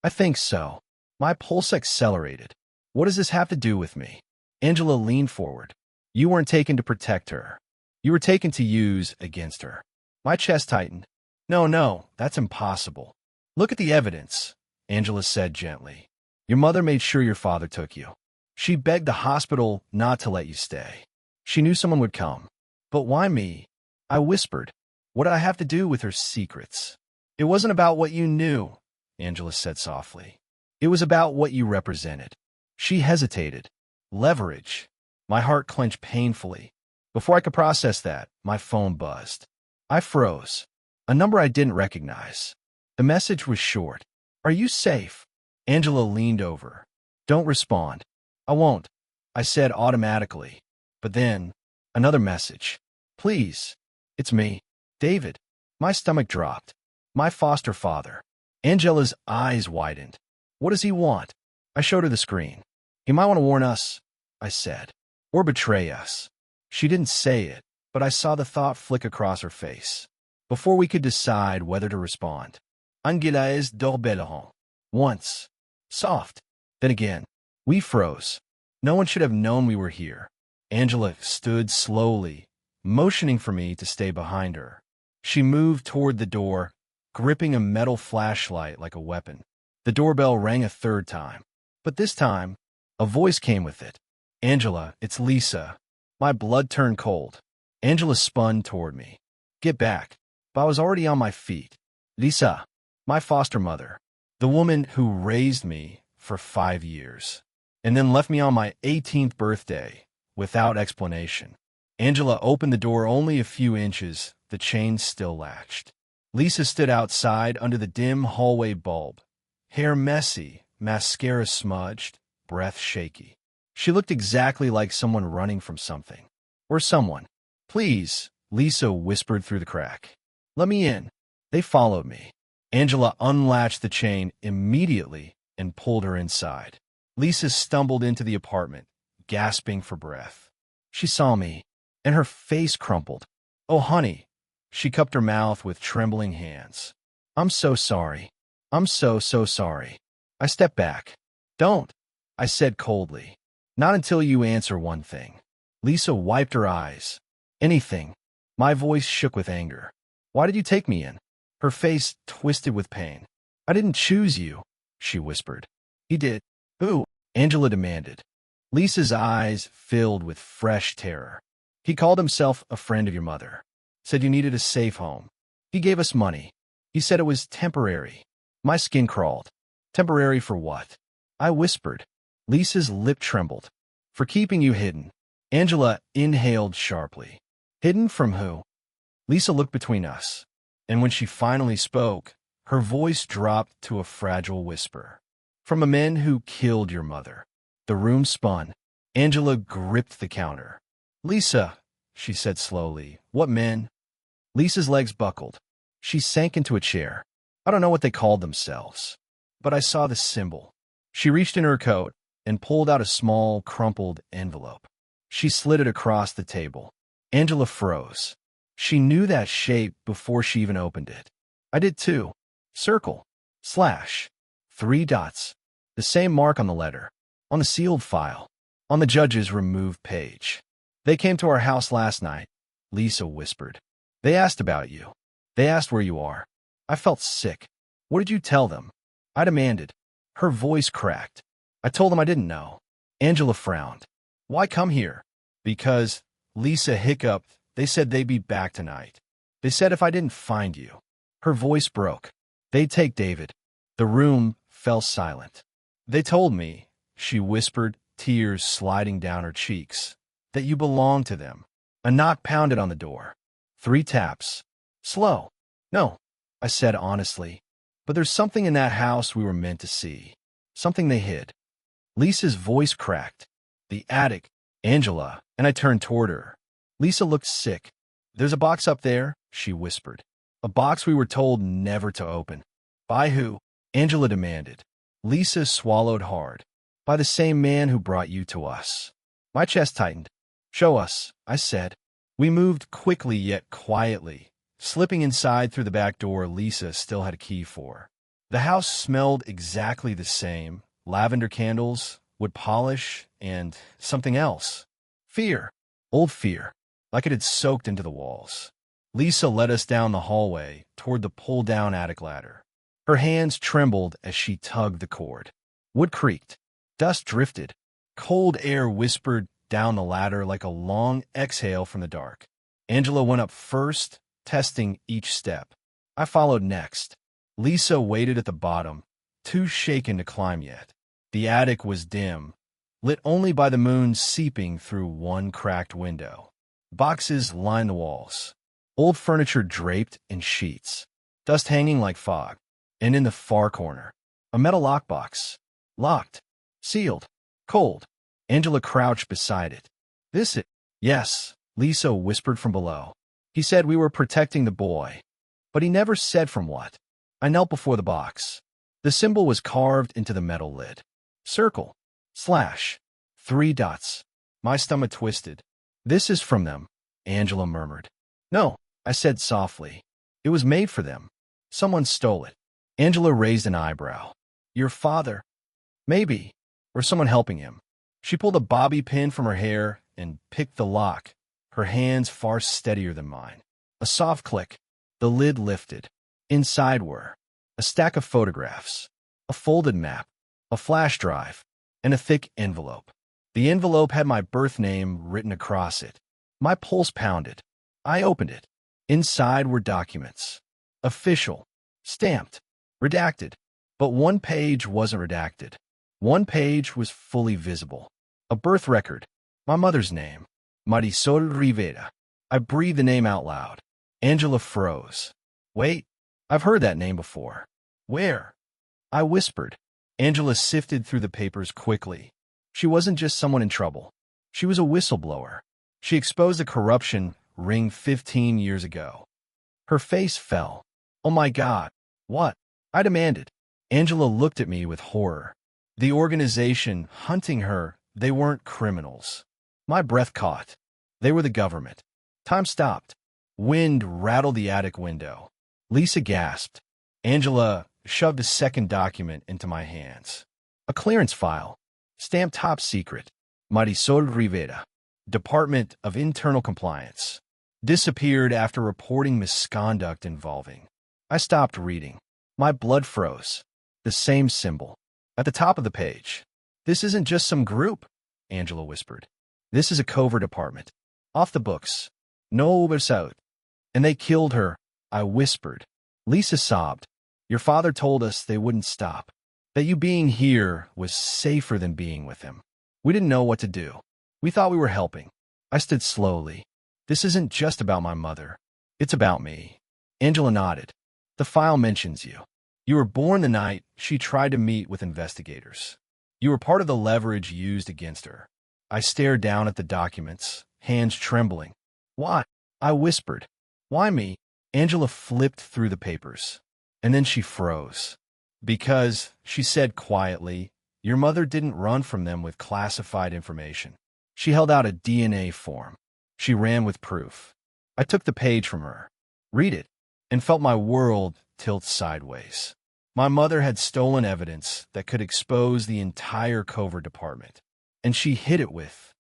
I think so. My pulse accelerated. What does this have to do with me? Angela leaned forward. "You weren't taken to protect her. You were taken to use against her." My chest tightened. No, that's impossible." "Look at the evidence," Angela said gently. "Your mother made sure your father took you. She begged the hospital not to let you stay. She knew someone would come." "But why me?" I whispered. "What did I have to do with her secrets?" "It wasn't about what you knew," Angela said softly. "It was about what you represented." She hesitated. "Leverage." My heart clenched painfully. Before I could process that, my phone buzzed. I froze. A number I didn't recognize. The message was short. "Are you safe?" Angela leaned over. "Don't respond." "I won't," I said automatically. But then, another message. "Please." "It's me, David." My stomach dropped. "My foster father." Angela's eyes widened. "What does he want?" I showed her the screen. "He might want to warn us," I said. "Or betray us." She didn't say it, but I saw the thought flick across her face. Before we could decide whether to respond, "Angela is d'Orbelleron." Once. Soft. Then again. We froze. No one should have known we were here. Angela stood slowly, motioning for me to stay behind her. She moved toward the door, gripping a metal flashlight like a weapon. The doorbell rang a third time. But this time, a voice came with it. "Angela, it's Lisa." My blood turned cold. Angela spun toward me. "Get back." But I was already on my feet. "Lisa, my foster mother, the woman who raised me for 5 years, and then left me on my 18th birthday without explanation." Angela opened the door only a few inches, the chain still latched. Lisa stood outside under the dim hallway bulb, hair messy, mascara smudged, breath shaky. She looked exactly like someone running from something. Or someone. "Please," Lisa whispered through the crack. "Let me in." They followed me. Angela unlatched the chain immediately and pulled her inside. Lisa stumbled into the apartment, gasping for breath. She saw me, and her face crumpled. "Oh, honey." She cupped her mouth with trembling hands. "I'm so sorry. I'm so sorry." I stepped back. "Don't," I said coldly. "Not until you answer one thing." Lisa wiped her eyes. "Anything." My voice shook with anger. "Why did you take me in?" Her face twisted with pain. "I didn't choose you," she whispered. "He did." "Who?" Angela demanded. Lisa's eyes filled with fresh terror. "He called himself a friend of your mother. Said you needed a safe home. He gave us money. He said it was temporary." My skin crawled. "Temporary for what?" I whispered. Lisa's lip trembled. "For keeping you hidden." Angela inhaled sharply. "Hidden from who?" Lisa looked between us, and when she finally spoke, her voice dropped to a fragile whisper. "From a man who killed your mother." The room spun. Angela gripped the counter. "Lisa," she said slowly, "what men?" Lisa's legs buckled. She sank into a chair. "I don't know what they called themselves, but I saw the symbol." She reached in her coat and pulled out a small, crumpled envelope. She slid it across the table. Angela froze. She knew that shape before she even opened it. I did too. Circle. Slash. 3 dots. The same mark on the letter. On the sealed file. On the judge's removed page. "They came to our house last night," Lisa whispered. "They asked about you. They asked where you are." I felt sick. "What did you tell them?" I demanded. Her voice cracked. "I told them I didn't know." Angela frowned. "Why come here?" "Because," Lisa hiccuped, "they said they'd be back tonight. They said if I didn't find you." Her voice broke. "They'd take David." The room fell silent. "They told me," she whispered, tears sliding down her cheeks, "that you belong to them." A knock pounded on the door. 3 taps. Slow. "No," I said honestly, "but there's something in that house we were meant to see. Something they hid." Lisa's voice cracked. "The attic." "Angela," and I turned toward her. Lisa looked sick. "There's a box up there," she whispered. "A box we were told never to open." "By who?" Angela demanded. Lisa swallowed hard. "By the same man who brought you to us." My chest tightened. "Show us," I said. We moved quickly yet quietly, slipping inside through the back door Lisa still had a key for. The house smelled exactly the same. Lavender candles, wood polish, and something else. Fear. Old fear. Like it had soaked into the walls. Lisa led us down the hallway toward the pull-down attic ladder. Her hands trembled as she tugged the cord. Wood creaked. Dust drifted. Cold air whispered down the ladder like a long exhale from the dark. Angela went up first, testing each step. I followed next. Lisa waited at the bottom, too shaken to climb yet. The attic was dim, lit only by the moon seeping through one cracked window. Boxes lined the walls. Old furniture draped in sheets. Dust hanging like fog. And in the far corner, a metal lockbox. Locked. Sealed. Cold. Angela crouched beside it. "This it?" "Yes," Lisa whispered from below. "He said we were protecting the boy, but he never said from what." I knelt before the box. The symbol was carved into the metal lid. Circle. Slash. 3 dots. My stomach twisted. "This is from them," Angela murmured. "No," I said softly. "It was made for them. Someone stole it." Angela raised an eyebrow. Your father. Maybe. Or someone helping him. She pulled a bobby pin from her hair and picked the lock, her hands far steadier than mine. A soft click. The lid lifted. Inside were a stack of photographs, a folded map, a flash drive, and a thick envelope. The envelope had my birth name written across it. My pulse pounded. I opened it. Inside were documents. Official. Stamped. Redacted. But one page wasn't redacted. One page was fully visible. A birth record. My mother's name. Marisol Rivera. I breathed the name out loud. Angela froze. Wait, I've heard that name before. Where? I whispered. Angela sifted through the papers quickly. She wasn't just someone in trouble. She was a whistleblower. She exposed a corruption ring 15 years ago. Her face fell. Oh my God. What? I demanded. Angela looked at me with horror. The organization hunting her, they weren't criminals. My breath caught. They were the government. Time stopped. Wind rattled the attic window. Lisa gasped. Angela shoved a second document into my hands. A clearance file. Stamped top secret. Marisol Rivera. Department of Internal Compliance. Disappeared after reporting misconduct involving. I stopped reading. My blood froze. The same symbol. At the top of the page. This isn't just some group, Angela whispered. This is a covert department. Off the books. No oversight. And they killed her, I whispered. Lisa sobbed. Your father told us they wouldn't stop. That you being here was safer than being with him. We didn't know what to do. We thought we were helping. I stood slowly. This isn't just about my mother. It's about me. Angela nodded. The file mentions you. You were born the night she tried to meet with investigators. You were part of the leverage used against her. I stared down at the documents, hands trembling. Why? I whispered. Why me? Angela flipped through the papers. And then she froze. Because, she said quietly, your mother didn't run from them with classified information. She held out a DNA form. She ran with proof. I took the page from her, read it, and felt my world tilt sideways. My mother had stolen evidence that could expose the entire covert department. And she hid it with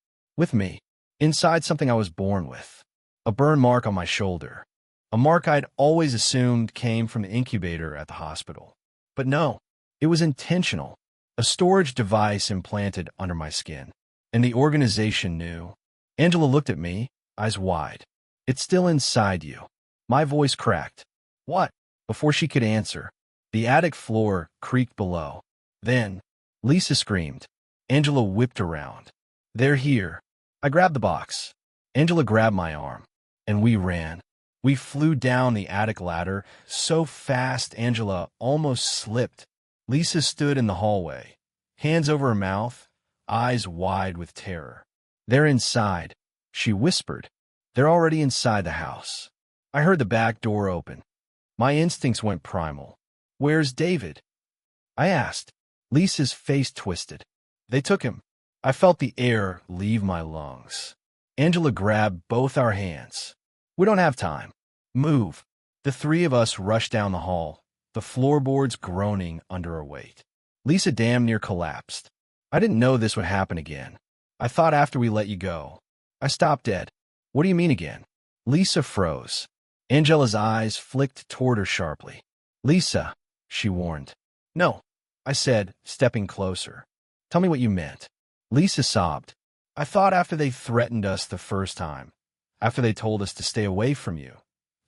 me, inside something I was born with. A burn mark on my shoulder. A mark I'd always assumed came from the incubator at the hospital. But no, it was intentional. A storage device implanted under my skin. And the organization knew. Angela looked at me, eyes wide. It's still inside you. My voice cracked. What? Before she could answer, the attic floor creaked below. Then, Lisa screamed. Angela whipped around. They're here. I grabbed the box. Angela grabbed my arm. And we ran. We flew down the attic ladder so fast Angela almost slipped. Lisa stood in the hallway, hands over her mouth, eyes wide with terror. They're inside, she whispered. They're already inside the house. I heard the back door open. My instincts went primal. Where's David? I asked. Lisa's face twisted. They took him. I felt the air leave my lungs. Angela grabbed both our hands. We don't have time. Move. The three of us rushed down the hall, the floorboards groaning under our weight. Lisa damn near collapsed. I didn't know this would happen again. I thought after we let you go. I stopped dead. What do you mean again? Lisa froze. Angela's eyes flicked toward her sharply. Lisa, she warned. No, I said, stepping closer. Tell me what you meant. Lisa sobbed. I thought after they threatened us the first time, after they told us to stay away from you,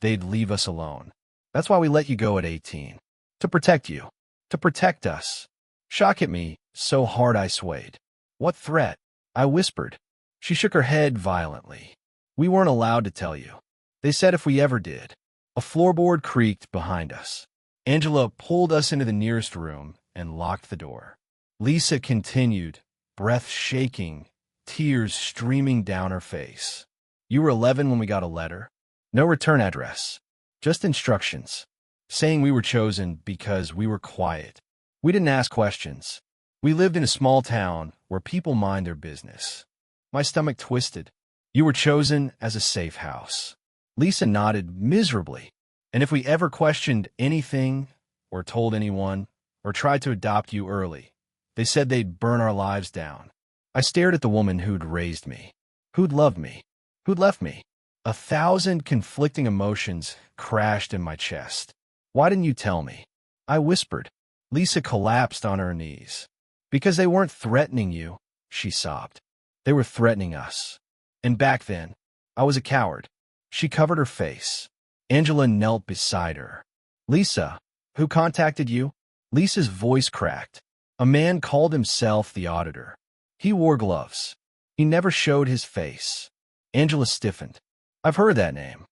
they'd leave us alone. That's why we let you go at 18. To protect you. To protect us. Shock hit me so hard I swayed. What threat? I whispered. She shook her head violently. We weren't allowed to tell you. They said if we ever did. A floorboard creaked behind us. Angela pulled us into the nearest room and locked the door. Lisa continued, breath shaking, tears streaming down her face. You were 11 when we got a letter. No return address. Just instructions. Saying we were chosen because we were quiet. We didn't ask questions. We lived in a small town where people mind their business. My stomach twisted. You were chosen as a safe house. Lisa nodded miserably. And if we ever questioned anything or told anyone, or tried to adopt you early. They said they'd burn our lives down. I stared at the woman who'd raised me, who'd loved me, who'd left me. 1,000 conflicting emotions crashed in my chest. Why didn't you tell me? I whispered. Lisa collapsed on her knees. Because they weren't threatening you, she sobbed. They were threatening us. And back then, I was a coward. She covered her face. Angela knelt beside her. Lisa, who contacted you? Lisa's voice cracked. A man called himself the auditor. He wore gloves. He never showed his face. Angela stiffened. I've heard that name.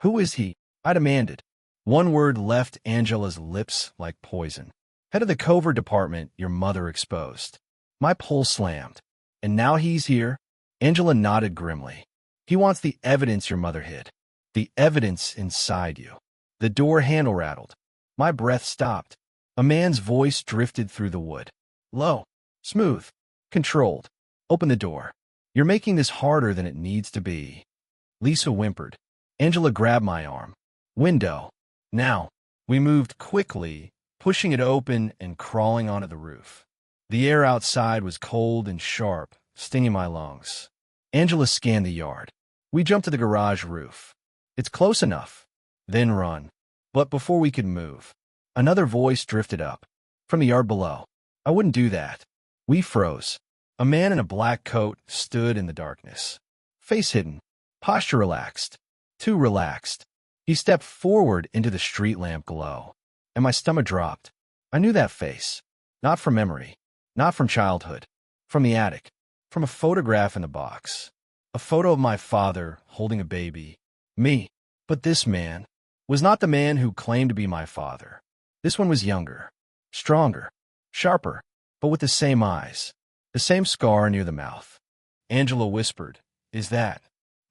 Who is he? I demanded. One word left Angela's lips like poison. Head of the covert department your mother exposed. My pulse slammed. And now he's here? Angela nodded grimly. He wants the evidence your mother hid. The evidence inside you. The door handle rattled. My breath stopped. A man's voice drifted through the wood. Low, smooth, controlled. Open the door. You're making this harder than it needs to be. Lisa whimpered. Angela grabbed my arm. Window. Now. We moved quickly, pushing it open and crawling onto the roof. The air outside was cold and sharp, stinging my lungs. Angela scanned the yard. We jumped to the garage roof. It's close enough. Then run. But before we could move, another voice drifted up. From the yard below. I wouldn't do that. We froze. A man in a black coat stood in the darkness. Face hidden. Posture relaxed. Too relaxed. He stepped forward into the street lamp glow. And my stomach dropped. I knew that face. Not from memory. Not from childhood. From the attic. From a photograph in the box. A photo of my father holding a baby. Me. But this man was not the man who claimed to be my father. This one was younger. Stronger. Sharper. But with the same eyes. The same scar near the mouth. Angela whispered, Is that?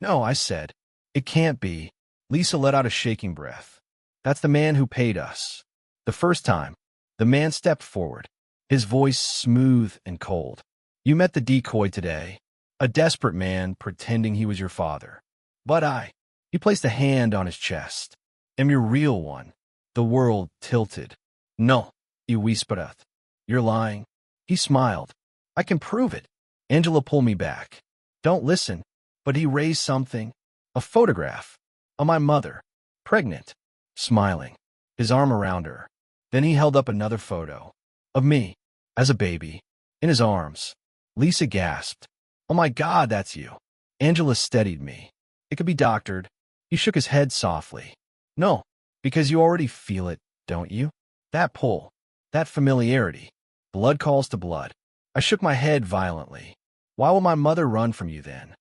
No, I said. It can't be. Lisa let out a shaking breath. That's the man who paid us. The first time, the man stepped forward, his voice smooth and cold. You met the decoy today, a desperate man pretending he was your father. But he placed a hand on his chest. Am your real one? The world tilted. No, he whispered. You're lying. He smiled. I can prove it. Angela pulled me back. Don't listen. But he raised something. A photograph. Of my mother. Pregnant. Smiling. His arm around her. Then he held up another photo. Of me. As a baby. In his arms. Lisa gasped. Oh my God, that's you. Angela steadied me. It could be doctored. He shook his head softly. No. Because you already feel it, don't you? That pull. That familiarity. Blood calls to blood. I shook my head violently. Why will my mother run from you then?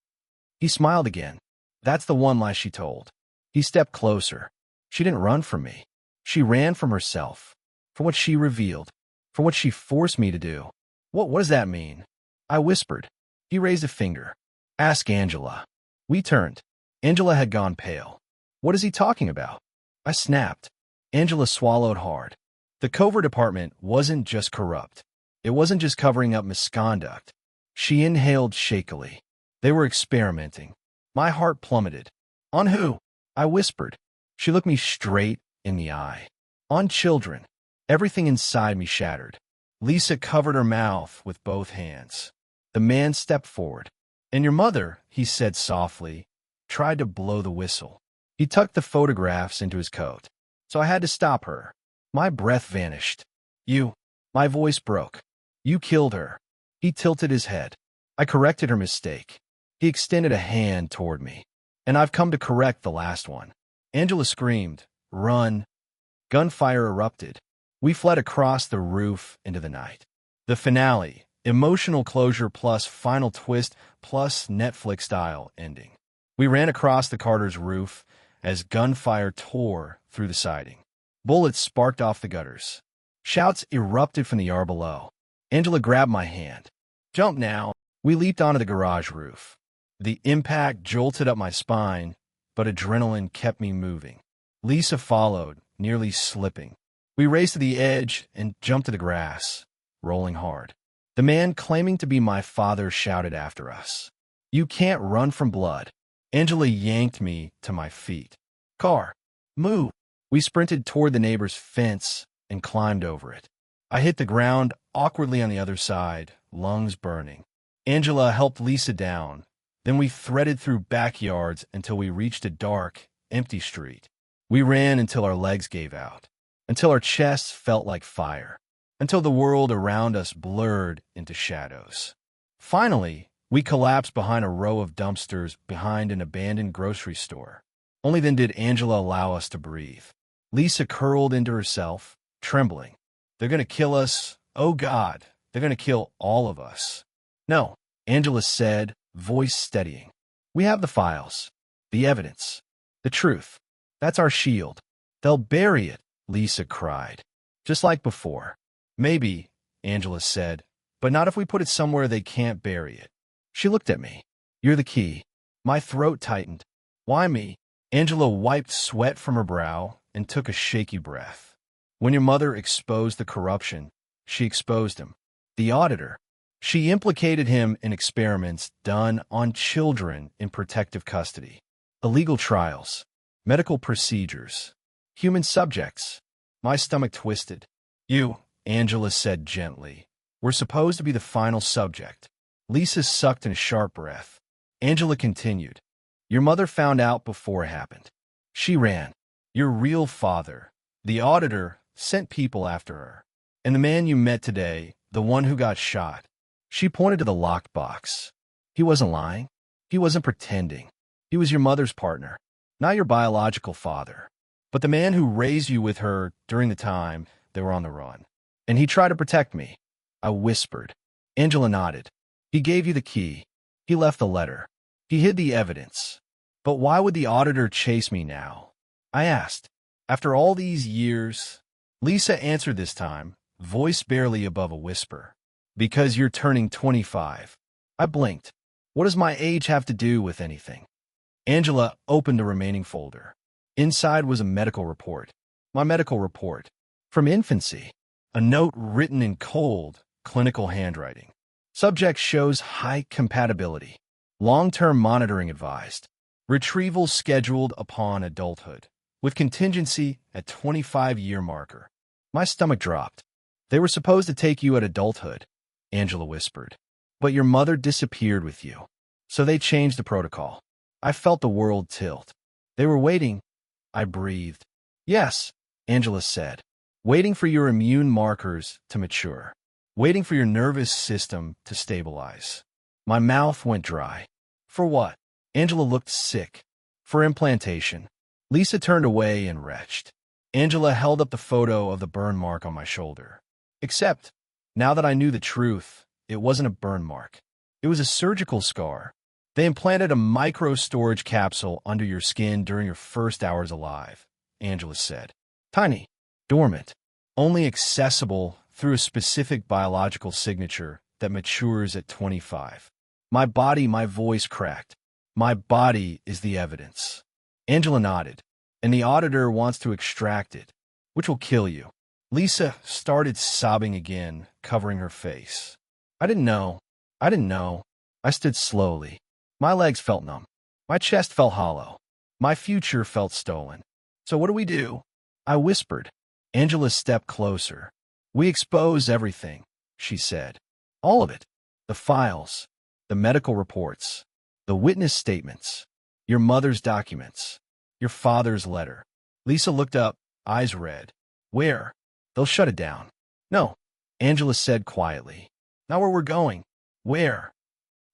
He smiled again. That's the one lie she told. He stepped closer. She didn't run from me. She ran from herself. From what she revealed. From what she forced me to do. What does that mean? I whispered. He raised a finger. Ask Angela. We turned. Angela had gone pale. What is he talking about? I snapped. Angela swallowed hard. The covert department wasn't just corrupt. It wasn't just covering up misconduct. She inhaled shakily. They were experimenting. My heart plummeted. On who? I whispered. She looked me straight in the eye. On children. Everything inside me shattered. Lisa covered her mouth with both hands. The man stepped forward. And your mother, he said softly, tried to blow the whistle. He tucked the photographs into his coat. So I had to stop her. My breath vanished. You. My voice broke. You killed her. He tilted his head. I corrected her mistake. He extended a hand toward me. And I've come to correct the last one. Angela screamed, Run. Gunfire erupted. We fled across the roof into the night. The finale, emotional closure plus final twist plus Netflix-style ending. We ran across the Carter's roof as gunfire tore through the siding. Bullets sparked off the gutters. Shouts erupted from the yard below. Angela grabbed my hand. Jump now. We leaped onto the garage roof. The impact jolted up my spine, but adrenaline kept me moving. Lisa followed, nearly slipping. We raced to the edge and jumped to the grass, rolling hard. The man claiming to be my father shouted after us. You can't run from blood. Angela yanked me to my feet. Car, move. We sprinted toward the neighbor's fence and climbed over it. I hit the ground awkwardly on the other side, lungs burning. Angela helped Lisa down. Then we threaded through backyards until we reached a dark, empty street. We ran until our legs gave out, until our chests felt like fire, until the world around us blurred into shadows. Finally, we collapsed behind a row of dumpsters behind an abandoned grocery store. Only then did Angela allow us to breathe. Lisa curled into herself, trembling. They're going to kill us. Oh, God, they're going to kill all of us. No, Angela said, voice steadying. We have the files, the evidence, the truth. That's our shield. They'll bury it, Lisa cried. Just like before. Maybe, Angela said, but not if we put it somewhere they can't bury it. She looked at me. You're the key. My throat tightened. Why me? Angela wiped sweat from her brow and took a shaky breath. When your mother exposed the corruption, she exposed him. The auditor. She implicated him in experiments done on children in protective custody, illegal trials, medical procedures, human subjects. My stomach twisted. You, Angela said gently, were supposed to be the final subject. Lisa sucked in a sharp breath. Angela continued. Your mother found out before it happened. She ran. Your real father, the auditor, sent people after her. And the man you met today, the one who got shot. She pointed to the locked box. He wasn't lying. He wasn't pretending. He was your mother's partner, not your biological father, but the man who raised you with her during the time they were on the run. And he tried to protect me. I whispered. Angela nodded. He gave you the key. He left the letter. He hid the evidence. But why would the auditor chase me now? I asked. After all these years, Lisa answered this time, voice barely above a whisper. Because you're turning 25. I blinked. What does my age have to do with anything? Angela opened the remaining folder. Inside was a medical report. My medical report. From infancy. A note written in cold, clinical handwriting. Subject shows high compatibility. Long-term monitoring advised. Retrieval scheduled upon adulthood. With contingency at 25-year marker. My stomach dropped. They were supposed to take you at adulthood, Angela whispered. But your mother disappeared with you. So they changed the protocol. I felt the world tilt. They were waiting. I breathed. Yes, Angela said. Waiting for your immune markers to mature. Waiting for your nervous system to stabilize. My mouth went dry. For what? Angela looked sick. For implantation. Lisa turned away and retched. Angela held up the photo of the burn mark on my shoulder. Except, now that I knew the truth, it wasn't a burn mark. It was a surgical scar. They implanted a micro-storage capsule under your skin during your first hours alive, Angela said. Tiny, dormant, only accessible through a specific biological signature that matures at 25. My voice cracked. My body is the evidence. Angela nodded, and the auditor wants to extract it, which will kill you. Lisa started sobbing again, covering her face. I didn't know. I stood slowly. My legs felt numb. My chest felt hollow. My future felt stolen. So what do we do? I whispered. Angela stepped closer. We expose everything, she said. All of it. The files. The medical reports. The witness statements. Your mother's documents. Your father's letter. Lisa looked up, eyes red. Where? They'll shut it down. No, Angela said quietly. Not where we're going. Where?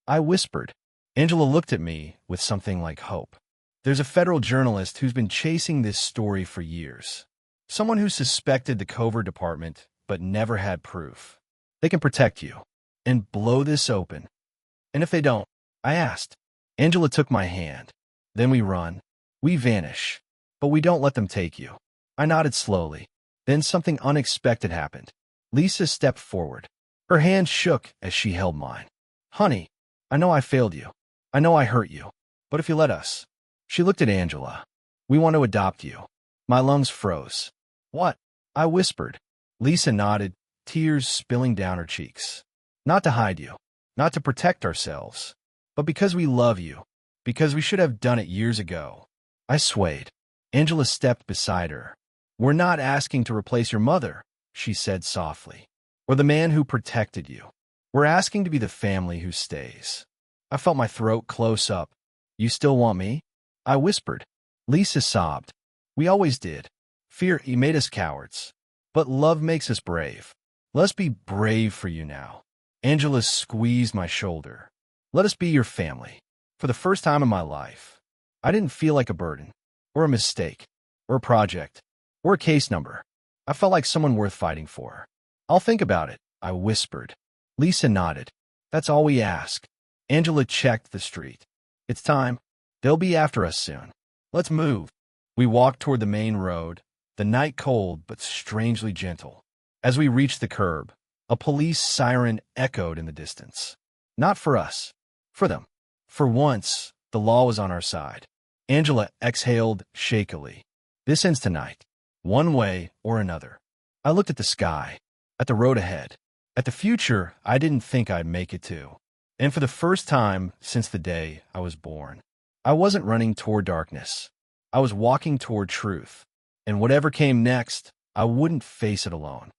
I whispered. Angela looked at me with something like hope. There's a federal journalist who's been chasing this story for years. Someone who suspected the covert department, but never had proof. They can protect you and blow this open. And if they don't, I asked. Angela took my hand. Then we run. We vanish. But we don't let them take you. I nodded slowly. Then something unexpected happened. Lisa stepped forward. Her hand shook as she held mine. Honey, I know I failed you. I know I hurt you. But if you let us. She looked at Angela. We want to adopt you. My lungs froze. What? I whispered. Lisa nodded, tears spilling down her cheeks. Not to hide you. Not to protect ourselves. But because we love you. Because we should have done it years ago. I swayed. Angela stepped beside her. We're not asking to replace your mother, she said softly. or the man who protected you. We're asking to be the family who stays. I felt my throat close up. You still want me? I whispered. Lisa sobbed. We always did. Fear made us cowards. But love makes us brave. Let's be brave for you now. Angela squeezed my shoulder. Let us be your family. For the first time in my life, I didn't feel like a burden, or a mistake, or a project, or a case number. I felt like someone worth fighting for. I'll think about it, I whispered. Lisa nodded. That's all we ask. Angela checked the street. It's time. They'll be after us soon. Let's move. We walked toward the main road, the night cold but strangely gentle. As we reached the curb, a police siren echoed in the distance. Not for us, for them. For once, the law was on our side. Angela exhaled shakily. This ends tonight, one way or another. I looked at the sky, at the road ahead, at the future I didn't think I'd make it to. And for the first time since the day I was born, I wasn't running toward darkness. I was walking toward truth. And whatever came next, I wouldn't face it alone.